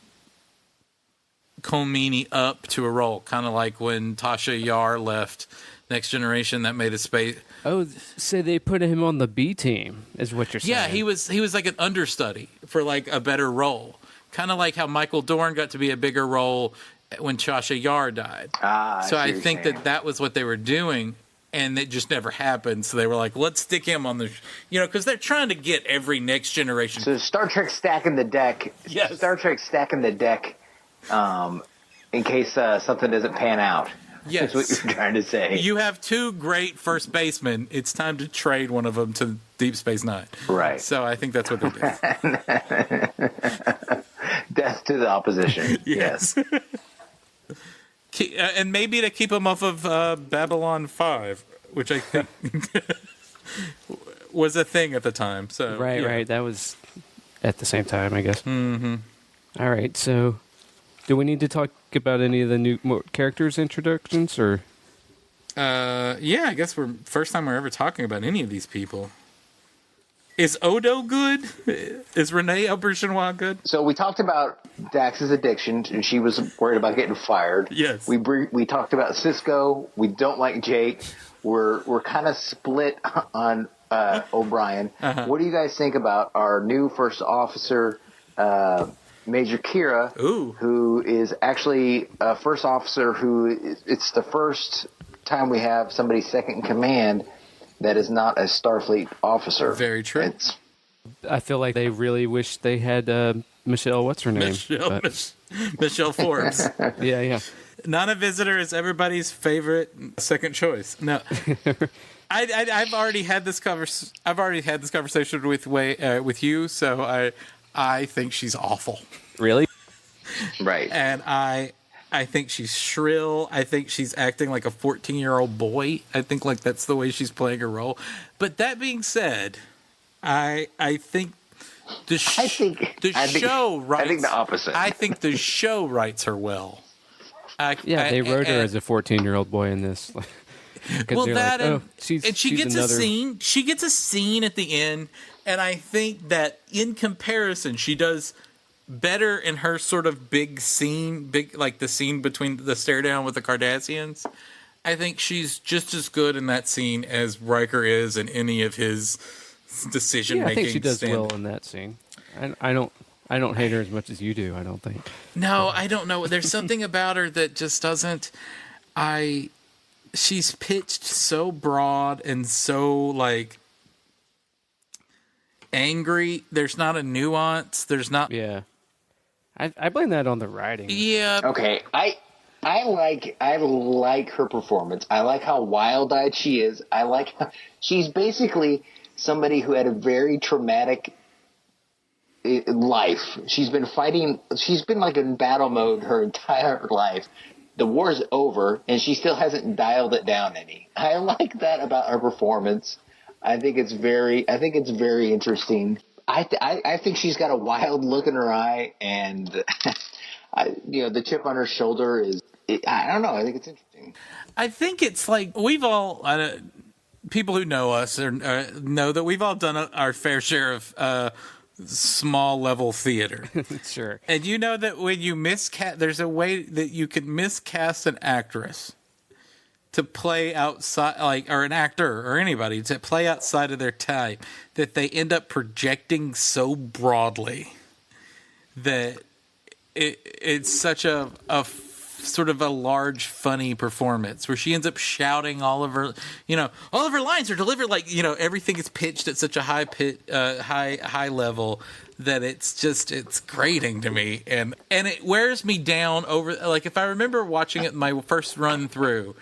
S5: Cole Meany up to a role, kind of like when Tasha Yar left Next Generation. That made a space.
S2: Oh, so they put him on the B team, is what you're saying?
S5: Yeah, he was like an understudy for a better role, kind of like how Michael Dorn got to be a bigger role when Tasha Yar died. So I think that was what they were doing. And it just never happened. So they were like, let's stick him on the, because they're trying to get every Next Generation.
S3: So Star Trek stacking the deck.
S5: Yes.
S3: Star Trek stacking the deck in case something doesn't pan out.
S5: Yes.
S3: That's what you're trying to say.
S5: You have two great first basemen. It's time to trade one of them to Deep Space Nine.
S3: Right.
S5: So I think that's what they did.
S3: Death to the opposition. Yes.
S5: And maybe to keep him off of Babylon 5, which I think was a thing at the time. So
S2: Right. That was at the same time, I guess.
S5: Mm-hmm.
S2: All right. So, do we need to talk about any of the new characters introductions, or?
S5: Yeah, I guess first time we're ever talking about any of these people. Is Odo good? Is Renee Auberjonois good?
S3: So we talked about Dax's addiction, and she was worried about getting fired.
S5: Yes.
S3: We talked about Cisco. We don't like Jake. We're kind of split on O'Brien. Uh-huh. What do you guys think about our new first officer, Major Kira, who is actually a first officer it's the first time we have somebody second in command that is not a Starfleet officer.
S5: Very true.
S2: I feel like they really wish they had Michelle, what's her name?
S5: Michelle Forbes.
S2: Yeah.
S5: Not a visitor is everybody's favorite second choice. No. I've already had this conversation with Hugh, so I think she's awful.
S2: Really?
S3: Right.
S5: And I think she's shrill. I think she's acting like a 14-year-old boy. I think that's the way she's playing her role. But that being said, I think the show writes.
S3: I think the opposite.
S5: I think the show writes her well.
S2: They wrote her as a 14-year-old boy in this.
S5: Well,
S2: you're
S5: that
S2: like,
S5: and,
S2: oh, she's
S5: she gets
S2: another...
S5: a scene. She gets a scene at the end, and I think that in comparison, she does better in her sort of big scene, like the scene between the stare down with the Cardassians. I think she's just as good in that scene as Riker is in any of his decision making.
S2: I think she does well in that scene. I don't hate her as much as you do. I don't think.
S5: No, I don't know. There's something about her that just doesn't. She's pitched so broad and so like angry. There's not a nuance. There's not.
S2: Yeah, I blame that on the writing.
S5: Yeah.
S3: Okay, I like her performance. I like how wild-eyed she is. I like how she's basically somebody who had a very traumatic life. She's been fighting. She's been like in battle mode her entire life. The war's over, and she still hasn't dialed it down any. I like that about her performance. I think it's very interesting. I think she's got a wild look in her eye, and the chip on her shoulder is. I don't know. I think it's interesting.
S5: I think it's like we've all people who know us know that we've all done our fair share of small level theater.
S2: Sure.
S5: And you know that when you miscast, there's a way that you could miscast an actress to play outside, or an actor or anybody to play outside of their type, that they end up projecting so broadly that it's such a sort of a large, funny performance where she ends up shouting all of her lines are delivered like, everything is pitched at such a high level that it's grating to me. And it wears me down over, like, if I remember watching it my first run through,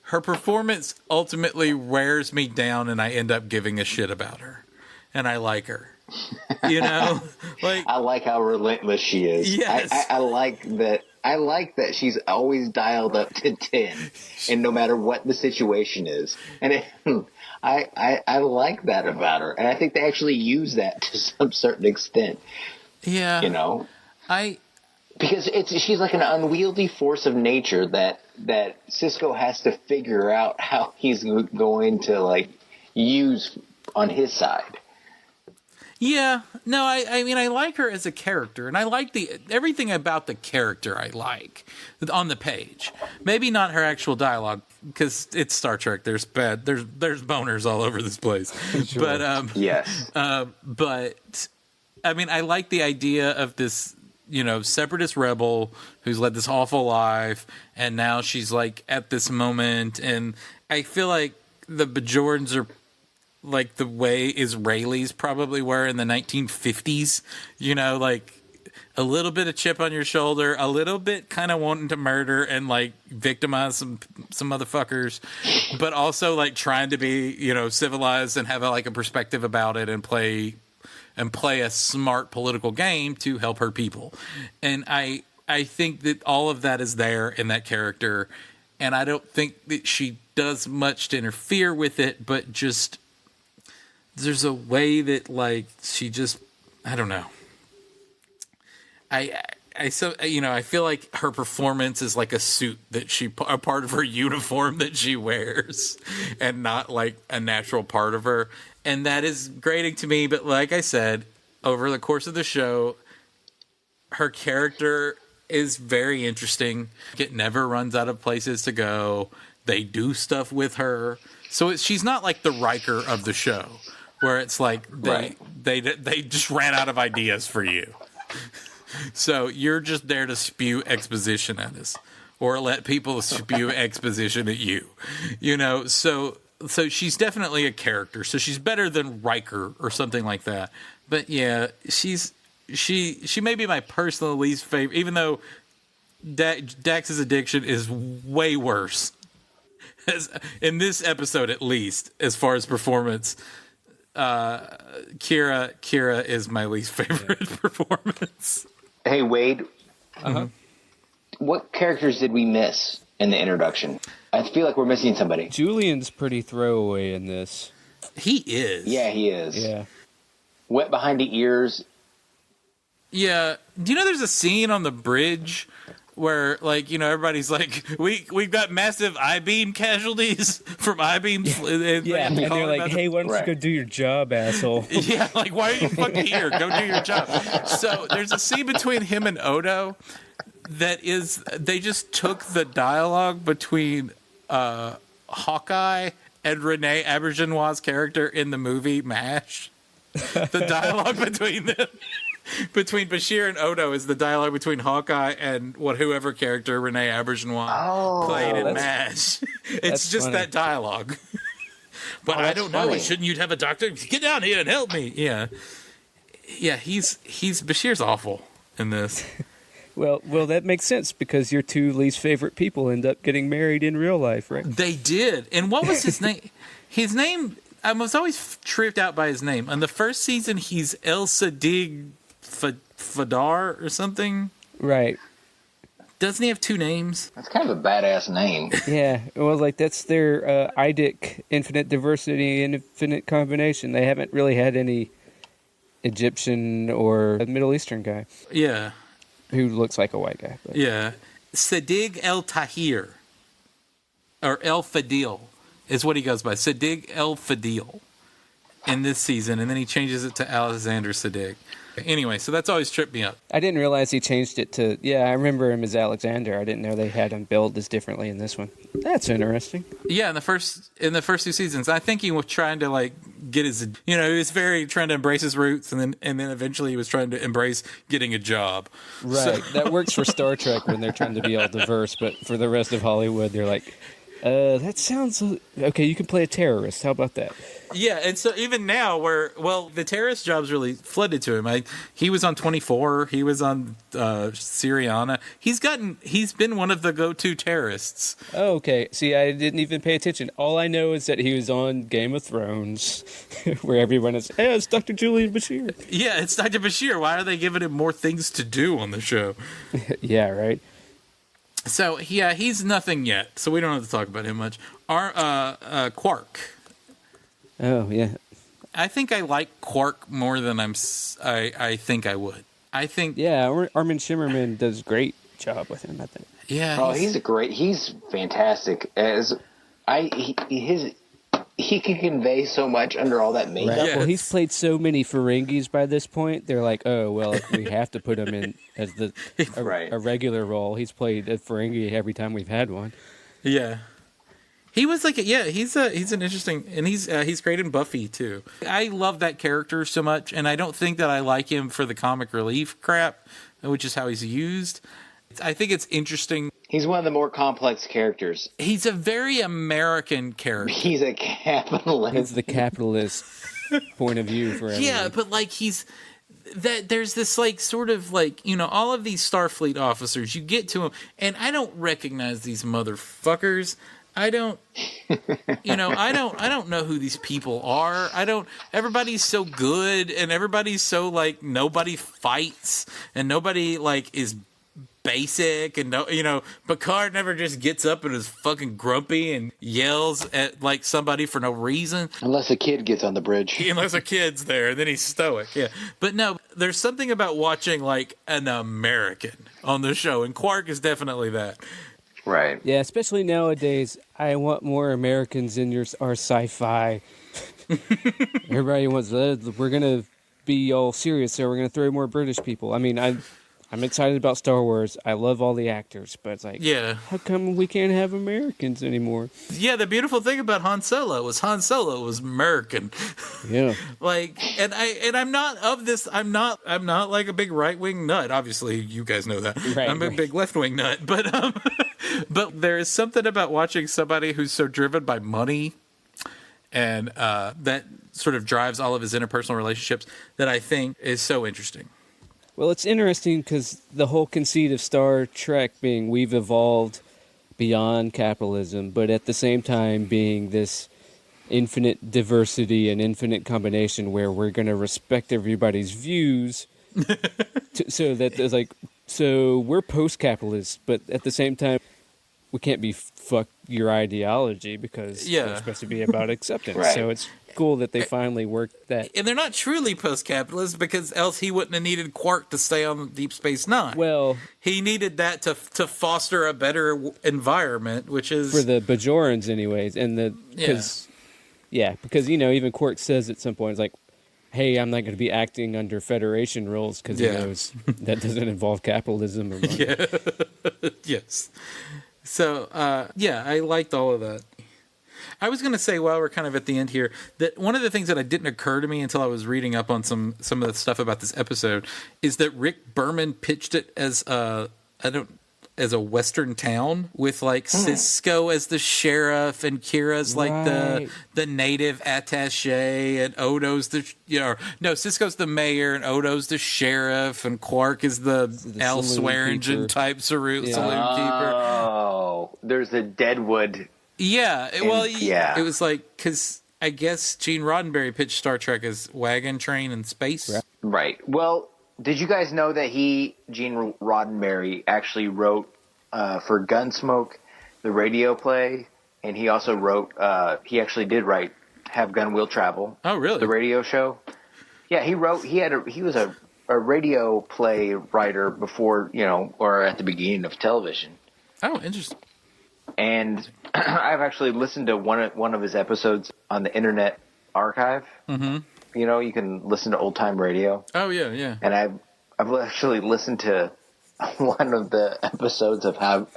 S5: her performance ultimately wears me down and I end up giving a shit about her. And I like her. Like,
S3: I like how relentless she is.
S5: Yes.
S3: I like that. I like that she's always dialed up to 10, and no matter what the situation is. And I like that about her, and I think they actually use that to some certain extent.
S5: Yeah,
S3: because she's like an unwieldy force of nature that Sisko has to figure out how he's going to like use on his side.
S5: Yeah, no, I mean, I like her as a character, and I like everything about the character I like on the page. Maybe not her actual dialogue, because it's Star Trek. There's boners all over this place. Sure. But
S3: yes,
S5: but I mean, I like the idea of this, separatist rebel who's led this awful life, and now she's like at this moment, and I feel like the Bajorans are like the way Israelis probably were in the 1950s, like a little bit of chip on your shoulder, a little bit kind of wanting to murder and like victimize some motherfuckers, but also like trying to be, civilized and have a perspective about it and play a smart political game to help her people. And I think that all of that is there in that character. And I don't think that she does much to interfere with it, but just, there's a way that like she just, I don't know. I feel like her performance is like a suit that a part of her uniform that she wears, and not like a natural part of her. And that is grating to me. But like I said, over the course of the show, her character is very interesting. It never runs out of places to go. They do stuff with her, so she's not like the Riker of the show, where it's like they just ran out of ideas for you. So you're just there to spew exposition at us, or let people spew exposition at you. So she's definitely a character. So she's better than Riker or something like that. But yeah, she may be my personal least favorite, even though Dax's addiction is way worse. In this episode, at least, as far as performance, Kira is my least favorite performance.
S3: Hey, Wade.
S2: Uh-huh.
S3: What characters did we miss in the introduction? I feel like we're missing somebody.
S2: Julian's pretty throwaway in this.
S5: He is.
S3: Yeah, he is.
S2: Yeah.
S3: Wet behind the ears.
S5: Yeah. Do you know there's a scene on the bridge where like everybody's like we've got massive I-beam casualties from I-beams.
S2: Yeah, and they're like, hey, why don't you go do your job, asshole?
S5: Yeah, like, why are you fucking here? Go do your job. So there's a scene between him and Odo that is, they just took the dialogue between Hawkeye and Renee Auberjonois' character in the movie MASH. The dialogue between them. Between Bashir and Odo is the dialogue between Hawkeye and whoever character Renee Auberjonois played in MASH. It's just funny. That dialogue. But I don't know. Shouldn't you have a doctor? Get down here and help me. Yeah. Yeah, he's Bashir's awful in this.
S2: Well, that makes sense because your two least favorite people end up getting married in real life, right?
S5: They did. And what was his name? His name, I was always tripped out by his name. On the first season, he's El Sadig Fadar or something.
S2: Right.
S5: Doesn't he have two names?
S3: That's kind of a badass name.
S2: Yeah. Well, like that's their IDIC, infinite diversity, infinite combination. They haven't really had any Egyptian or Middle Eastern guy.
S5: Yeah.
S2: Who looks like a white guy. But.
S5: Yeah. Sadig El Tahir. Or El Fadil is what he goes by. Sadig El Fadil in this season. And then he changes it to Alexander Sadig. Anyway, so that's always tripped me up.
S2: I didn't realize he changed it to... Yeah, I remember him as Alexander. I didn't know they had him billed as differently in this one. That's interesting.
S5: Yeah, in the first two seasons, I think he was trying to like get his... he was very trying to embrace his roots, and then eventually he was trying to embrace getting a job.
S2: Right, that works for Star Trek when they're trying to be all diverse, but for the rest of Hollywood, they're like... that sounds... Okay, you can play a terrorist. How about that?
S5: Yeah, and so even now the terrorist job's really flooded to him. He was on 24. He was on Syriana. He's been one of the go-to terrorists.
S2: Oh, okay. See, I didn't even pay attention. All I know is that he was on Game of Thrones, where everyone is, hey, it's Dr. Julian Bashir.
S5: Yeah, it's Dr. Bashir. Why are they giving him more things to do on the show?
S2: Yeah, right.
S5: So, yeah, he's nothing yet, so we don't have to talk about him much. Our Quark.
S2: Oh, yeah.
S5: I think I like Quark more than I think I would. I think...
S2: Yeah, Armin Shimmerman does a great job with him, I think.
S5: Yeah.
S3: Oh, he's fantastic. He can convey so much under all that makeup.
S2: Right. Yes. Well, he's played so many Ferengis by this point. They're like, oh, well, if we have to put him in as a regular role. He's played a Ferengi every time we've had one.
S5: Yeah. He was like, he's an interesting, and he's great in Buffy too. I love that character so much, and I don't think that I like him for the comic relief crap, which is how he's used. I think it's interesting.
S3: He's one of the more complex characters.
S5: He's a very American character.
S3: He's a capitalist.
S2: It's the capitalist point of view for everyone.
S5: Yeah, but like there's this like sort of like, all of these Starfleet officers, you get to them, and I don't recognize these motherfuckers. I don't know who these people are. Everybody's so good, and everybody's so like, nobody fights, and nobody like is basic, and Picard never just gets up and is fucking grumpy and yells at like somebody for no reason.
S3: Unless a kid gets on the bridge.
S5: Unless a kid's there, and then he's stoic. Yeah. But no, there's something about watching like an American on the show, and Quark is definitely that.
S3: Right.
S2: Yeah, especially nowadays, I want more Americans in our sci-fi. Everybody wants, we're going to be all serious, so we're going to throw more British people. I mean, I'm excited about Star Wars. I love all the actors, but it's like, how come we can't have Americans anymore?
S5: Yeah, the beautiful thing about Han Solo was American.
S2: Yeah.
S5: Like, and I'm not of this. I'm not like a big right wing nut. Obviously, you guys know that. Right, I'm a big left wing nut, but there is something about watching somebody who's so driven by money, and that sort of drives all of his interpersonal relationships, that I think is so interesting.
S2: Well, it's interesting because the whole conceit of Star Trek being we've evolved beyond capitalism, but at the same time being this infinite diversity and infinite combination where we're going to respect everybody's views so that there's like, so we're post-capitalist, but at the same time, we can't be fuck your ideology because we're supposed to be about acceptance.
S3: Right.
S2: So it's cool that they finally worked that.
S5: And they're not truly post-capitalist because else he wouldn't have needed Quark to stay on Deep Space Nine.
S2: Well,
S5: he needed that to foster a better environment, which is
S2: for the Bajorans, anyways, and because even Quark says at some point, it's like, hey, I'm not going to be acting under Federation rules because he knows that doesn't involve capitalism or money.
S5: Yeah. Yes. So, I liked all of that. I was going to say, while we're kind of at the end here, that one of the things that didn't occur to me until I was reading up on some of the stuff about this episode is that Rick Berman pitched it as a Western town with like Cisco as the sheriff and Kira's like the native attaché and Odo's Cisco's the mayor and Odo's the sheriff and Quark is the Al Swearingen type saloon keeper.
S3: Oh, there's a Deadwood.
S5: Yeah, it was like, because I guess Gene Roddenberry pitched Star Trek as Wagon Train in Space.
S3: Right. Well, did you guys know that Gene Roddenberry, actually wrote for Gunsmoke, the radio play, and he also wrote, he actually did write Have Gun Will Travel.
S5: Oh, really?
S3: The radio show. Yeah, he was a radio play writer before, or at the beginning of television.
S5: Oh, interesting.
S3: And I've actually listened to one of his episodes on the Internet Archive. Mm-hmm. You can listen to old time radio.
S5: Oh yeah.
S3: And I've actually listened to one of the episodes of Have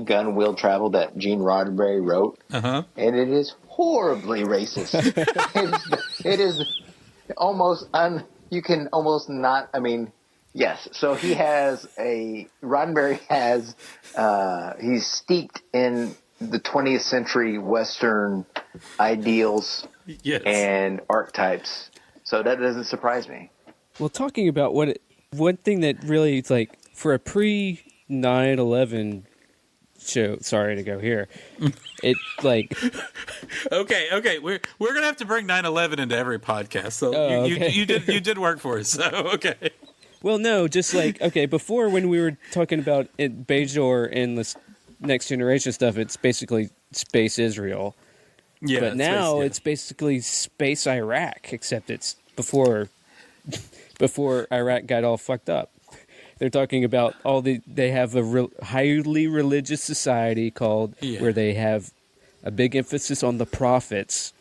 S3: Gun Will Travel that Gene Roddenberry wrote, and it is horribly racist. it is almost you can almost not. I mean, yes. So Roddenberry has he's steeped in the 20th century Western ideals and archetypes. So that doesn't surprise me.
S2: Well, talking about one thing that really is like for a pre 9/11 show. Sorry to go here. It like
S5: okay. We're gonna have to bring 9/11 into every podcast. So you did work for us. So okay.
S2: Well, no, just like before when we were talking about it, Bajor and the Next Generation stuff, it's basically Space Israel.
S5: Yeah,
S2: but now it's basically Space Iraq, except it's before Iraq got all fucked up. They're talking about they have a highly religious society where they have a big emphasis on the prophets,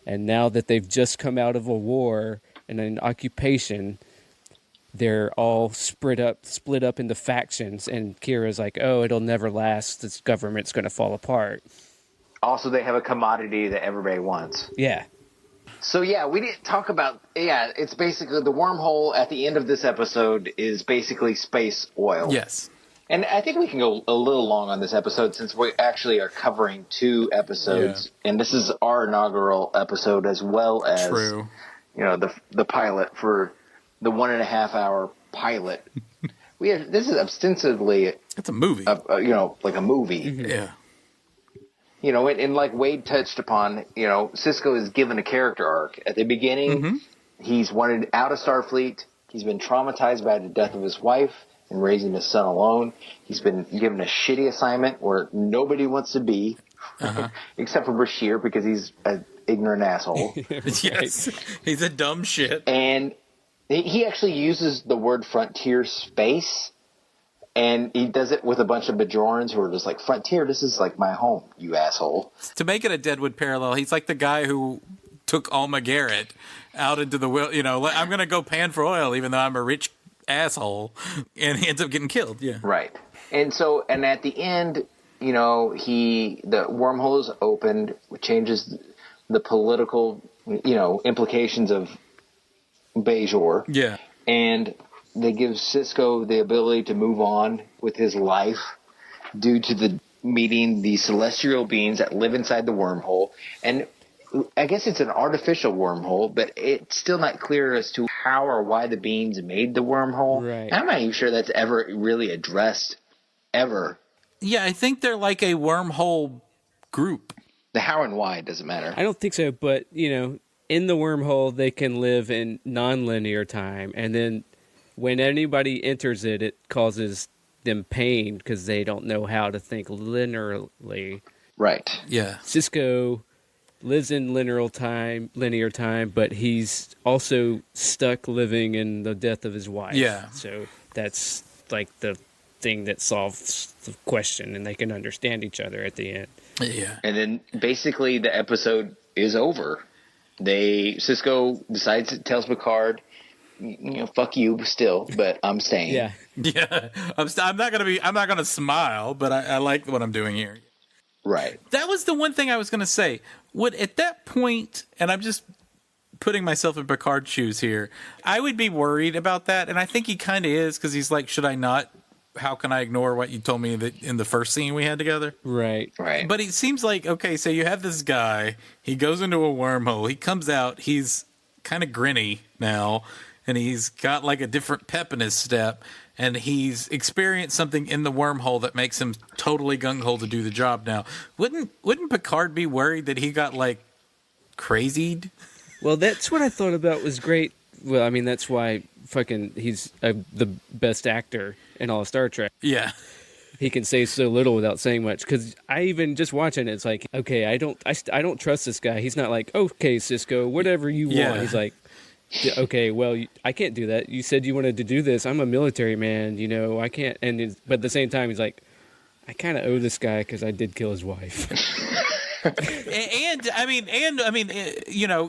S2: and now that they've just come out of a war and an occupation, they're all split up into factions, and Kira's like, oh, it'll never last. This government's going to fall apart.
S3: Also, they have a commodity that everybody wants.
S2: Yeah.
S3: So, we didn't talk about... Yeah, it's basically... The wormhole at the end of this episode is basically space oil.
S5: Yes.
S3: And I think we can go a little long on this episode since we actually are covering 2 episodes. Yeah. And this is our inaugural episode as well as...
S5: True.
S3: The pilot for... The 1.5 hour pilot. This is ostensibly...
S5: It's a movie.
S3: Like a movie.
S5: Mm-hmm. Yeah.
S3: And like Wade touched upon, Cisco is given a character arc. At the beginning, he's wanted out of Starfleet. He's been traumatized by the death of his wife and raising his son alone. He's been given a shitty assignment where nobody wants to be, except for Bashir because he's an ignorant asshole.
S5: Yes. He's a dumb shit.
S3: And he actually uses the word frontier space. And he does it with a bunch of Bajorans who are just like, Frontier, this is like my home, you asshole.
S5: To make it a Deadwood parallel, he's like the guy who took Alma Garrett out into the I'm going to go pan for oil even though I'm a rich asshole. And he ends up getting killed, yeah.
S3: Right. And at the end, the wormhole is opened, which changes the political, implications of Bajor.
S5: Yeah.
S3: And... they give Cisco the ability to move on with his life due to meeting the celestial beings that live inside the wormhole. And I guess it's an artificial wormhole, but it's still not clear as to how or why the beings made the wormhole.
S2: Right.
S3: I'm not even sure that's ever really addressed, ever.
S5: Yeah, I think they're like a wormhole group.
S3: The how and why doesn't matter.
S2: I don't think so, but, in the wormhole, they can live in non-linear time, and then when anybody enters it, it causes them pain because they don't know how to think linearly.
S3: Right.
S5: Yeah.
S2: Cisco lives in linear time, but he's also stuck living in the death of his wife.
S5: Yeah.
S2: So that's like the thing that solves the question, and they can understand each other at the end.
S5: Yeah.
S3: And then basically the episode is over. Cisco tells Picard, fuck you still, but I'm staying.
S2: Yeah.
S5: Yeah. I'm not gonna smile, but I like what I'm doing here.
S3: Right.
S5: That was the one thing I was gonna say. At that point, and I'm just putting myself in Picard's shoes here, I would be worried about that, and I think he kind of is, because he's like, should I not? How can I ignore what you told me in the first scene we had together?
S2: Right.
S5: But it seems like, okay, so you have this guy, he goes into a wormhole, he comes out, he's kind of grinny now, and he's got like a different pep in his step, and he's experienced something in the wormhole that makes him totally gung-ho to do the job now. Wouldn't Picard be worried that he got like crazied?
S2: Well, that's what I thought about was great. Well, I mean, that's why he's the best actor in all of Star Trek.
S5: Yeah.
S2: He can say so little without saying much. Because I even just watching it, it's like, okay, I don't trust this guy. He's not like, okay, Cisco, whatever you want. He's like, okay, well, I can't do that. You said you wanted to do this. I'm a military man, I can't. But at the same time, he's like, I kind of owe this guy because I did kill his wife.
S5: And I mean,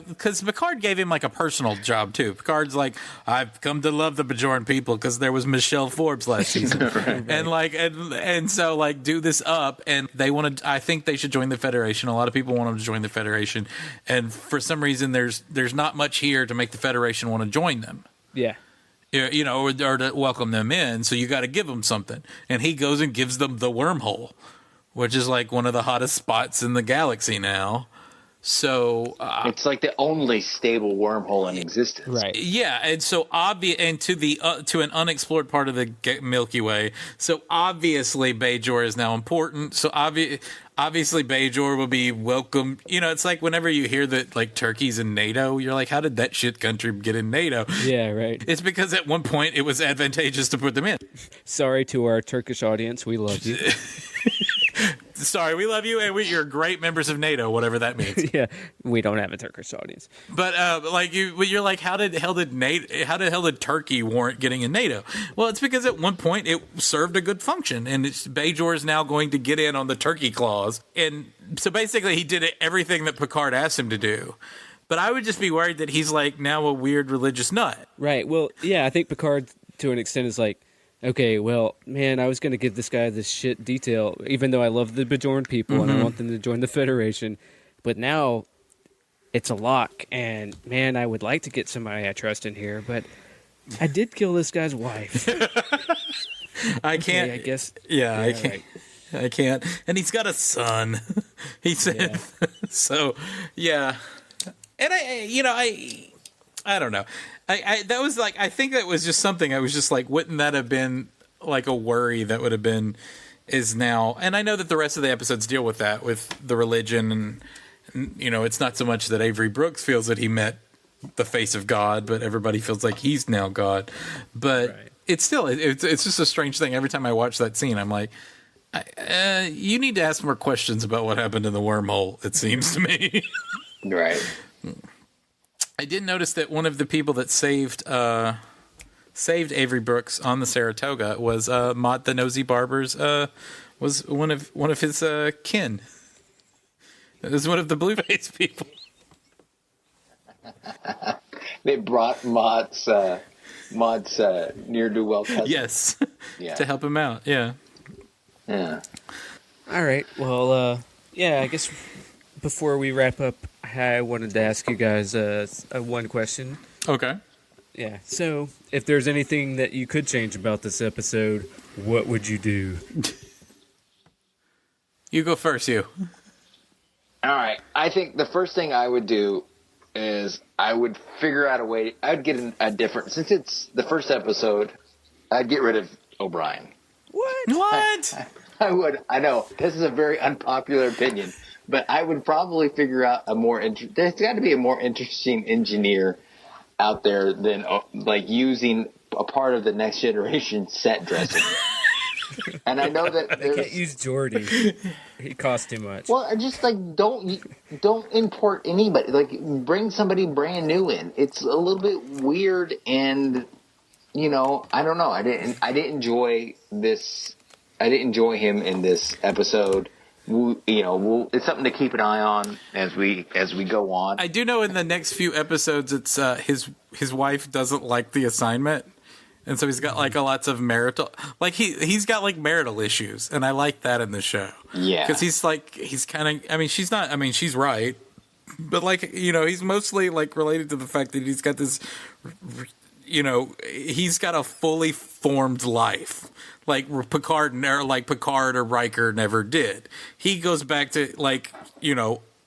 S5: because Picard gave him like a personal job too. Picard's like, I've come to love the Bajoran people because there was Michelle Forbes last season, right. and so like do this up, and they want to. I think they should join the Federation. A lot of people want them to join the Federation, and for some reason, there's not much here to make the Federation want to join them.
S2: Yeah.
S5: Or to welcome them in. So you got to give them something, and he goes and gives them the wormhole, which is like one of the hottest spots in the galaxy now. So
S3: it's like the only stable wormhole in existence.
S2: Right.
S5: Yeah, and so and to an unexplored part of the Milky Way. So obviously Bajor is now important. So obviously Bajor will be welcome. It's like whenever you hear that like Turkey's in NATO, you're like, how did that shit country get in NATO?
S2: Yeah, right.
S5: It's because at one point it was advantageous to put them in.
S2: Sorry to our Turkish audience, we love you.
S5: Sorry, we love you, and you're great members of NATO, whatever that means.
S2: Yeah, we don't have a Turkish audience.
S5: But you're like, how the hell did Turkey warrant getting in NATO? Well, it's because at one point it served a good function, and Bajor is now going to get in on the Turkey clause, and so basically he did everything that Picard asked him to do. But I would just be worried that he's like now a weird religious nut.
S2: Right. Well, yeah, I think Picard to an extent is like, okay, well, man, I was going to give this guy this shit detail, even though I love the Bajoran people and I want them to join the Federation. But now it's a lock, and, man, I would like to get somebody I trust in here, but I did kill this guy's wife.
S5: I can't.
S2: I guess.
S5: Yeah, I can't. Right. I can't. And he's got a son. He said. Yeah. So, yeah. And I don't know. That was like, I think that was just something I was just like, wouldn't that have been like a worry that would have been is now, and I know that the rest of the episodes deal with that, with the religion, and it's not so much that Avery Brooks feels that he met the face of God, but everybody feels like he's now God. But right. It's still, it's just a strange thing. Every time I watch that scene, I'm like, you need to ask more questions about what happened in the wormhole, it seems to me.
S3: Right.
S5: I did notice that one of the people that saved Avery Brooks on the Saratoga was Mott the Nosy Barber's was one of his kin. It was one of the Blueface people.
S3: They brought Mott's ne'er-do-well cousin.
S5: Yes, yeah. To help him out. Yeah.
S3: Yeah.
S2: All right. Well, yeah. I guess before we wrap up, I wanted to ask you guys one question.
S5: Okay.
S2: Yeah. So, if there's anything that you could change about this episode, what would you do?
S5: You go first, Hugh.
S3: All right. I think the first thing I would do is I would figure out a way. I'd get a different, since it's the first episode, I'd get rid of O'Brien.
S5: What?
S3: I would. I know this is a very unpopular opinion. But I would probably figure out there's got to be a more interesting engineer out there than like using a part of the Next Generation set dressing. And I know that
S2: They can't use Geordi. He costs too much.
S3: Well, I just like don't import anybody. Like bring somebody brand new in. It's a little bit weird, and I don't know. I didn't enjoy this. I didn't enjoy him in this episode. It's something to keep an eye on as we go on.
S5: I do know in the next few episodes, it's his wife doesn't like the assignment, and so he's got like lots of marital, like he's got like marital issues, and I like that in the show.
S3: Yeah,
S5: because he's kind of. I mean, she's not. I mean, she's right, but like he's mostly like related to the fact that he's got this. He's got a fully formed life. Like Picard or Riker never did. He goes back to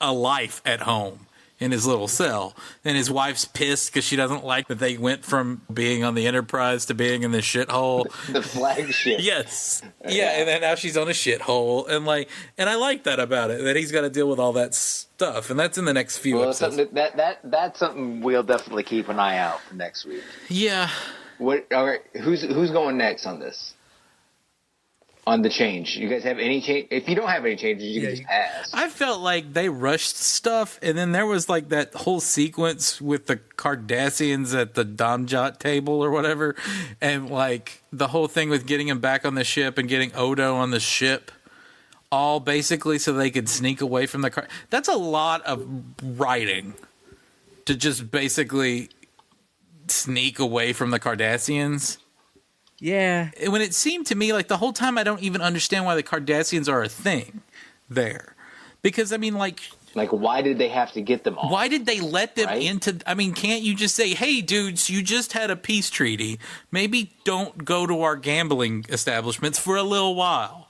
S5: a life at home in his little cell, and his wife's pissed because she doesn't like that they went from being on the Enterprise to being in the shithole.
S3: The flagship.
S5: Yes, yeah, and then now she's on a shithole, and I like that about it, that he's got to deal with all that stuff, and that's in the next few episodes.
S3: That's something we'll definitely keep an eye out for next week.
S5: Yeah.
S3: All right, who's going next on this? On the change, you guys have any change? If you don't have any changes, you can just pass.
S5: I felt like they rushed stuff, and then there was like that whole sequence with the Cardassians at the Domjot table or whatever, and like the whole thing with getting him back on the ship and getting Odo on the ship, all basically so they could sneak away from the car. That's a lot of writing to just basically sneak away from the Cardassians.
S2: Yeah.
S5: When it seemed to me like the whole time I don't even understand why the Cardassians are a thing there. Because, I mean, like
S3: why did they have to get them all?
S5: Why did they let them into... I mean, can't you just say, hey, dudes, you just had a peace treaty. Maybe don't go to our gambling establishments for a little while.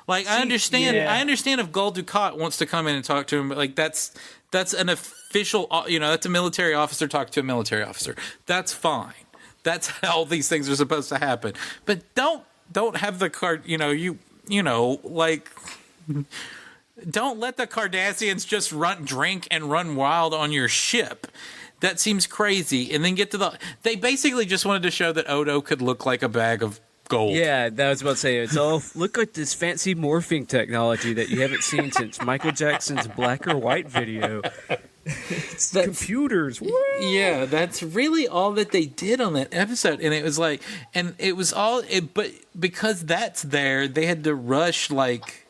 S5: Like, I understand if Gul Dukat wants to come in and talk to him, but, like, that's an official... that's a military officer talking to a military officer. That's fine. That's how these things are supposed to happen. But don't have the card, don't let the Cardassians just drink and run wild on your ship. That seems crazy. And then they basically just wanted to show that Odo could look like a bag of gold.
S2: Yeah, that was about to say, it's all, look at this fancy morphing technology that you haven't seen since Michael Jackson's Black or White video. It's computers. Woo!
S5: Yeah, that's really all that they did on that episode, and it was like, but because that's there, they had to rush like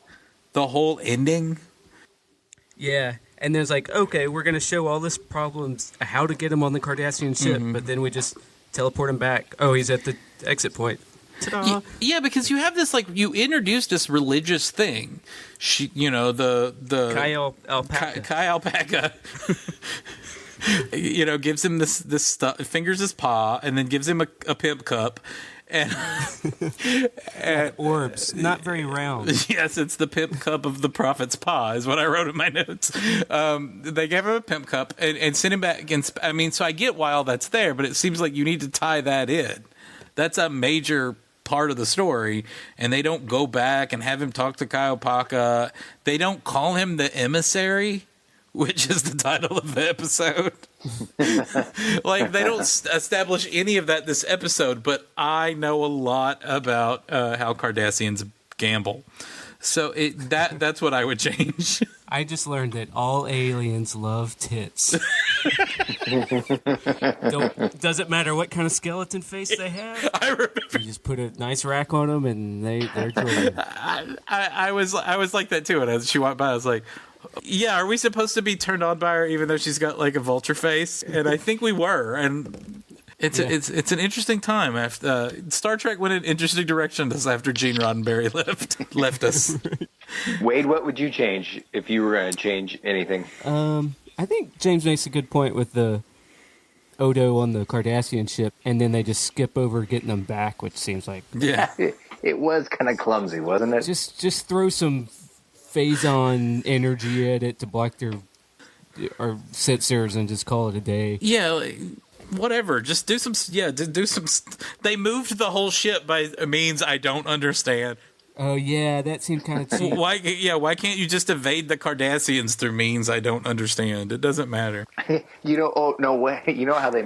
S5: the whole ending.
S2: Yeah, and there's like, okay, we're gonna show all this problems, how to get him on the Cardassian ship, but then we just teleport him back. Oh, he's at the exit point. Ta-da.
S5: Yeah, because you have this you introduced this religious thing. The Kai Alpaca. Gives him this stuff, fingers his paw, and then gives him a pimp cup, and
S2: orbs, not very round.
S5: Yes, it's the pimp cup of the prophet's paw, is what I wrote in my notes. They gave him a pimp cup and sent him back. So I get why all that's there, but it seems like you need to tie that in. That's a major part of the story, and they don't go back and have him talk to Kai Alpaca. They don't call him the Emmisary, which is the title of the episode. Like, they don't establish any of that this episode, but I know a lot about how Cardassians gamble. So that's what I would change.
S2: I just learned that all aliens love tits. Doesn't matter what kind of skeleton face they have.
S5: I remember.
S2: You just put a nice rack on them, and they're good.
S5: I was like that too. And as she walked by, I was like, "Yeah, are we supposed to be turned on by her, even though she's got like a vulture face?" And I think we were. And it's an interesting time. After Star Trek went in an interesting direction after Gene Roddenberry left us.
S3: Wade, what would you change if you were going to change anything?
S2: I think James makes a good point with the Odo on the Cardassian ship, and then they just skip over getting them back, which seems like
S3: it was kind of clumsy, wasn't it?
S2: Just throw some phazon energy at it to block their sensors and just call it a day.
S5: Yeah. Whatever, just do some. Yeah, do some. They moved the whole ship by means I don't understand.
S2: Oh yeah, that seemed kind of cheap.
S5: Why can't you just evade the Cardassians through means I don't understand? It doesn't matter.
S3: Oh no way! You know how they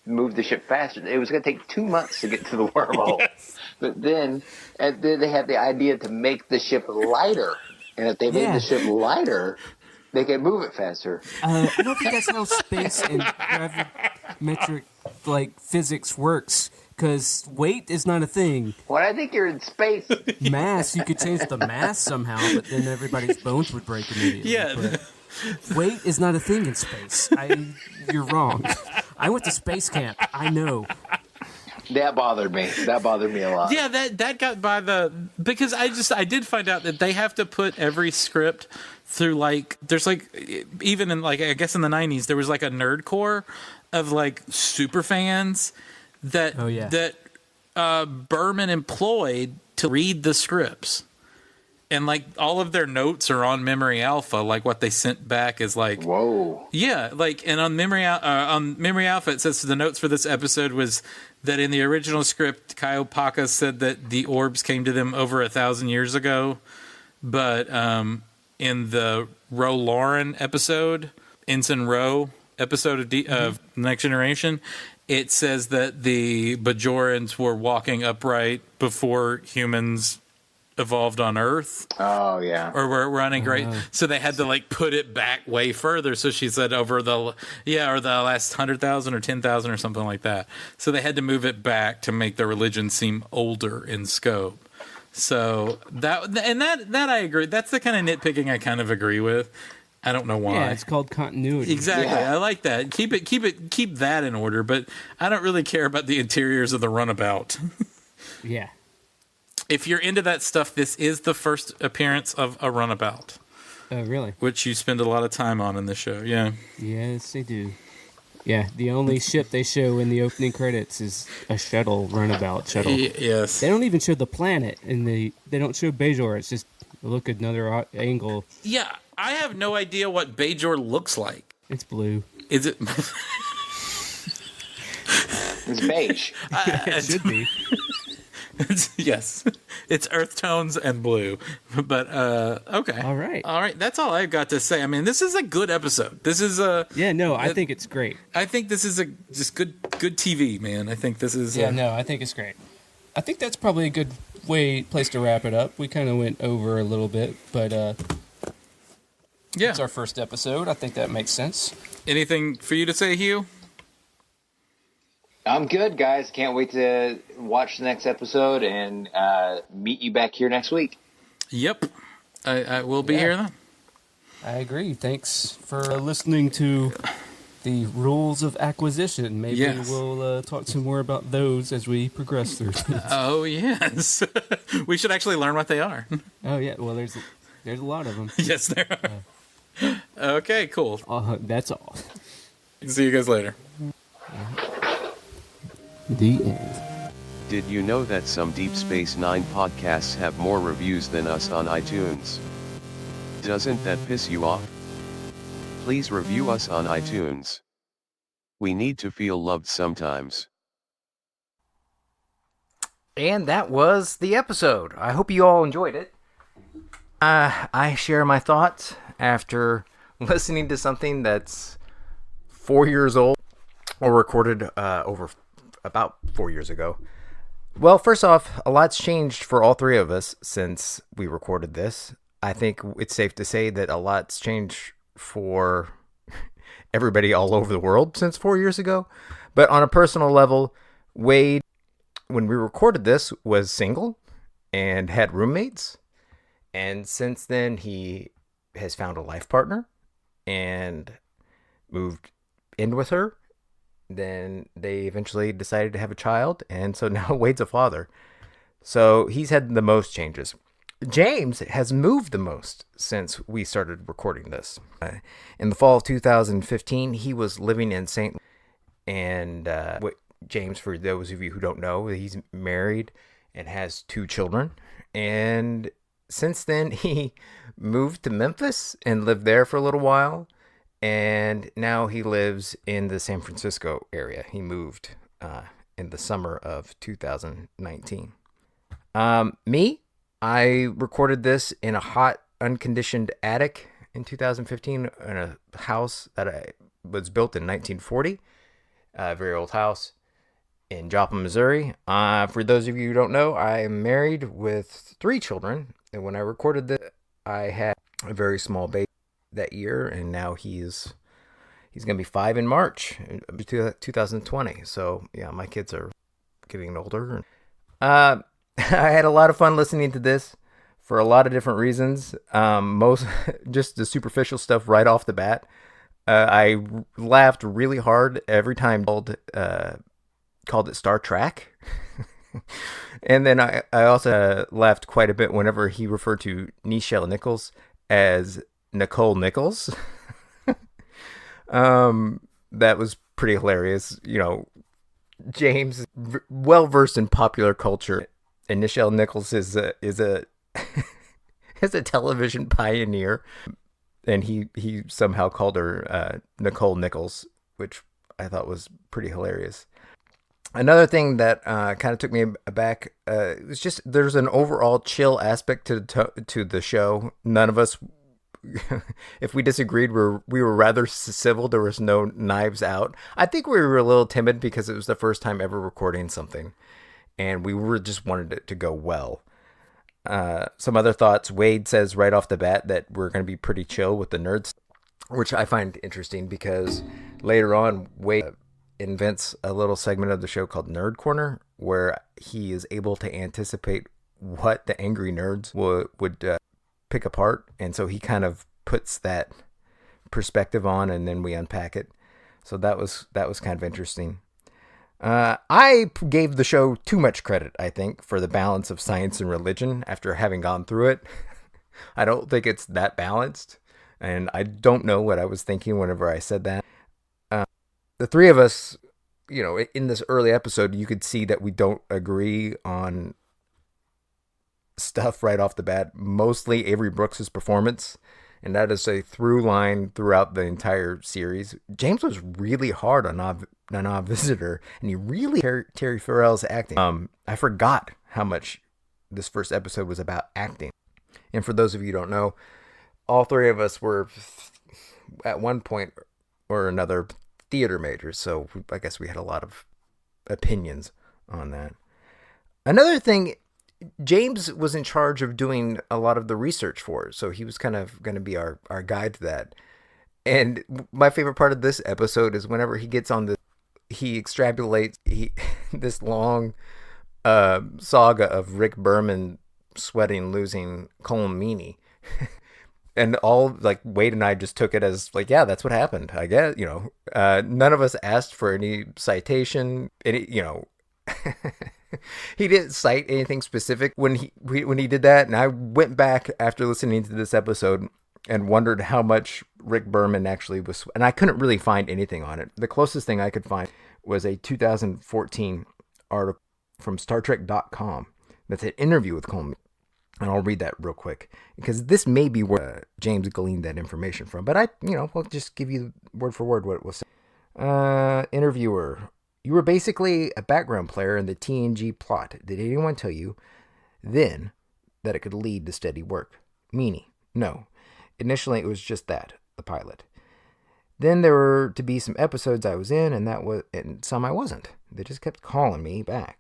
S3: moved the ship faster? It was going to take 2 months to get to the wormhole.
S5: Yes.
S3: But then, and then they had the idea to make the ship lighter. And if they made the ship lighter, they could move it faster.
S2: I don't think that's how space and gravimetric physics works. Because weight is not a thing.
S3: Well, I think you're in space.
S2: Mass, you could change the mass somehow, but then everybody's bones would break immediately.
S5: Yeah.
S2: But weight is not a thing in space. You're wrong. I went to space camp. I know.
S3: That bothered me. That bothered me a lot.
S5: Yeah, that got by because I did find out that they have to put every script through there's even in I guess in the 90s there was a nerd core of super fans that Berman employed to read the scripts. And all of their notes are on Memory Alpha, what they sent back is
S3: whoa.
S5: Yeah, and on Memory Alpha it says the notes for this episode was that in the original script, Kaiopaka said that the orbs came to them over 1,000 years ago, but in the Ro Lauren episode, Ensign Ro episode of Next Generation, it says that the Bajorans were walking upright before humans evolved on Earth.
S3: Oh, yeah.
S5: Or were running great. So they had to put it back way further. So she said over the last 100,000 or 10,000 or something like that. So they had to move it back to make the religion seem older in scope. So that I agree. That's the kind of nitpicking I kind of agree with. I don't know why.
S2: Yeah, it's called continuity.
S5: Exactly.
S3: Yeah.
S5: I like that. Keep that in order, but I don't really care about the interiors of the runabout.
S2: Yeah.
S5: If you're into that stuff, this is the first appearance of a runabout.
S2: Oh, really?
S5: Which you spend a lot of time on in the show, yeah.
S2: Yes, they do. Yeah, the only ship they show in the opening credits is a runabout shuttle.
S5: Yes.
S2: They don't even show the planet, and they don't show Bajor. It's just look at another angle.
S5: Yeah, I have no idea what Bajor looks like.
S2: It's blue.
S5: Is it?
S3: It's beige.
S2: It should be.
S5: Yes, it's earth tones and blue. But okay,
S2: All right.
S5: That's all I've got to say. I mean, this is a good episode. This is a
S2: I think it's great.
S5: I think this is just good TV, man. I think this is.
S2: I think it's great. I think that's probably a good place to wrap it up. We kind of went over a little bit, but it's our first episode. I think that makes sense.
S5: Anything for you to say, Hugh?
S3: I'm good, guys. Can't wait to watch the next episode and meet you back here next week.
S5: Yep. I will be here then.
S2: I agree. Thanks for listening to the rules of acquisition. Maybe we'll talk some more about those as we progress through this.
S5: Oh, yes. We should actually learn what they are.
S2: Oh, yeah. Well, there's a lot of them.
S5: Yes, there are. Okay, cool.
S2: That's all.
S5: See you guys later.
S2: The end.
S4: Did you know that some Deep Space Nine podcasts have more reviews than us on iTunes? Doesn't that piss you off? Please review us on iTunes. We need to feel loved sometimes.
S1: And that was the episode. I hope you all enjoyed it. I share my thoughts after listening to something that's 4 years old or recorded over about 4 years ago. Well, first off, a lot's changed for all three of us since we recorded this. I think it's safe to say that a lot's changed for everybody all over the world since 4 years ago. But on a personal level, Wade, when we recorded this, was single and had roommates. And since then, he has found a life partner and moved in with her. Then they eventually decided to have a child, and so now Wade's a father. So he's had the most changes. James has moved the most since we started recording this. In the fall of 2015, he was living in St. And James, for those of you who don't know, he's married and has 2 children. And since then, he moved to Memphis and lived there for a little while. And now he lives in the San Francisco area. He moved in the summer of 2019. Me, I recorded this in a hot, unconditioned attic in 2015 in a house that was built in 1940, a very old house. in Joplin, Missouri. For those of you who don't know, I am married with 3 children. And when I recorded this, I had a very small baby that year, and now he's going to be 5 in March 2020. So yeah, my kids are getting older. I had a lot of fun listening to this for a lot of different reasons. Most just the superficial stuff right off the bat. I laughed really hard every time called it Star Trek. And then I also laughed quite a bit whenever he referred to Nichelle Nichols as Nicole Nichols. That was pretty hilarious. You know, James, well versed in popular culture, and Nichelle Nichols is a is a television pioneer, and he somehow called her Nicole Nichols, which I thought was pretty hilarious. Another thing that kind of took me aback, it was just there's an overall chill aspect to the show. None of us, if we disagreed, we were rather civil. There was no knives out. I think we were a little timid because it was the first time ever recording something, and we were just wanted it to go well. Some other thoughts. Wade says right off the bat that we're going to be pretty chill with the nerds, which I find interesting because later on Wade invents a little segment of the show called Nerd Corner, where he is able to anticipate what the angry nerds would pick apart, and so he kind of puts that perspective on, and then we unpack it. So that was kind of interesting. I gave the show too much credit, I think, for the balance of science and religion after having gone through it. I don't think it's that balanced, and I don't know what I was thinking whenever I said that. The 3 of us, you know, in this early episode, you could see that we don't agree on stuff right off the bat. Mostly Avery Brooks' performance, and that is a through line throughout the entire series. James was really hard on Our Visitor, and he really Terry Farrell's acting. I forgot how much this first episode was about acting. And for those of you who don't know, all 3 of us were at one point or another theater majors, so I guess we had a lot of opinions on that. Another thing, James was in charge of doing a lot of the research for it, so he was kind of going to be our guide to that. And my favorite part of this episode is whenever he gets on he extrapolates this long saga of Rick Berman sweating, losing Colm Meaney. And all, like, Wade and I just took it as, like, yeah, that's what happened, I guess, you know. None of us asked for any citation, you know. He didn't cite anything specific when he did that, and I went back after listening to this episode and wondered how much Rick Berman actually was, and I couldn't really find anything on it. The closest thing I could find was a 2014 article from StarTrek.com that's an interview with Colm. And I'll read that real quick, because this may be where James gleaned that information from. But we'll just give you word for word what it will say. Interviewer, you were basically a background player in the TNG plot. Did anyone tell you then that it could lead to steady work? Meanie, no. Initially, it was just that, the pilot. Then there were to be some episodes I was in, and some I wasn't. They just kept calling me back.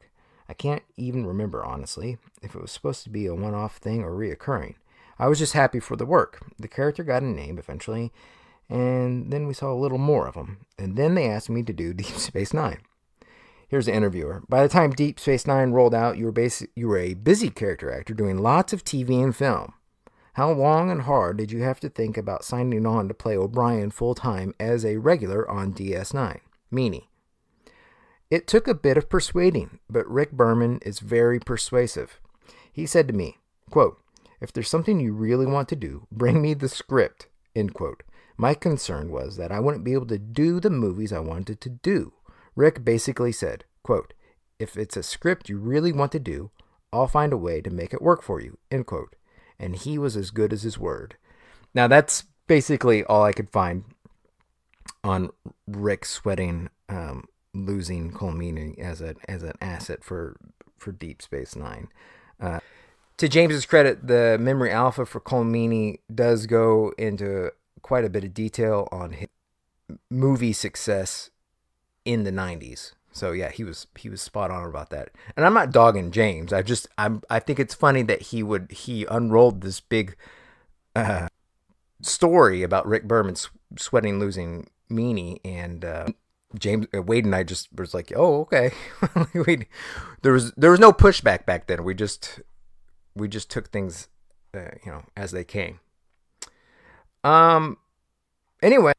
S1: I can't even remember, honestly, if it was supposed to be a one-off thing or reoccurring. I was just happy for the work. The character got a name eventually, and then we saw a little more of them. And then they asked me to do Deep Space Nine. Here's the interviewer. By the time Deep Space Nine rolled out, you were a busy character actor doing lots of TV and film. How long and hard did you have to think about signing on to play O'Brien full-time as a regular on DS9? Meanie. It took a bit of persuading, but Rick Berman is very persuasive. He said to me, quote, if there's something you really want to do, bring me the script, end quote. My concern was that I wouldn't be able to do the movies I wanted to do. Rick basically said, quote, if it's a script you really want to do, I'll find a way to make it work for you, end quote. And he was as good as his word. Now that's basically all I could find on Rick sweating, losing Colm Meaney as an asset for Deep Space Nine. To James's credit, the memory alpha for Colm Meaney does go into quite a bit of detail on his movie success in the 90s. So yeah, he was spot on about that. And I'm not dogging James. I think it's funny that he unrolled this big story about Rick Berman sweating losing Meanie, and James Wade and I just was like, oh, okay. There was no pushback back then. We just took things as they came. Anyway,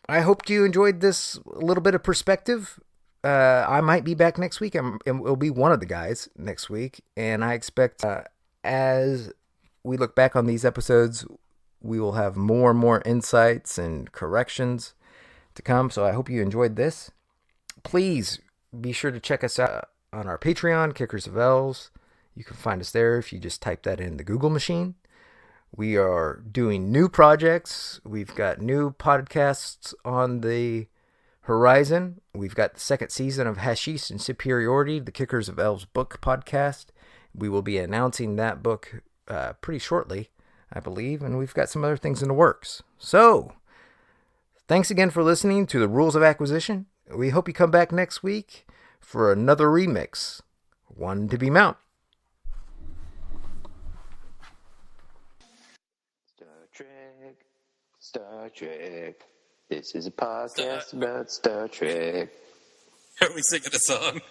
S1: I hope you enjoyed this little bit of perspective. I might be back next week. It'll be one of the guys next week, and I expect as we look back on these episodes, we will have more and more insights and corrections to come. So I hope you enjoyed this. Please be sure to check us out on our Patreon, Kickers of Elves. You can find us there if you just type that in the Google machine. We are doing new projects. We've got new podcasts on the horizon. We've got the second season of Hashish and Superiority, the Kickers of Elves book podcast. We will be announcing that book pretty shortly, I believe, and we've got some other things in the works. So, thanks again for listening to the Rules of Acquisition. We hope you come back next week for another remix, one to be mounted.
S3: Star Trek. This is a podcast about Star Trek.
S5: Are we singing a song?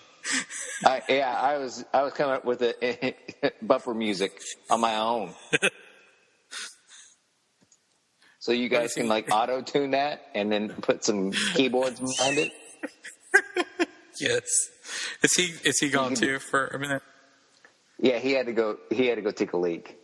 S3: I was coming up with a buffer music on my own. So you guys can auto tune that and then put some keyboards behind it.
S5: Yes. Is he gone too for a minute?
S3: Yeah, he had to go take a leak.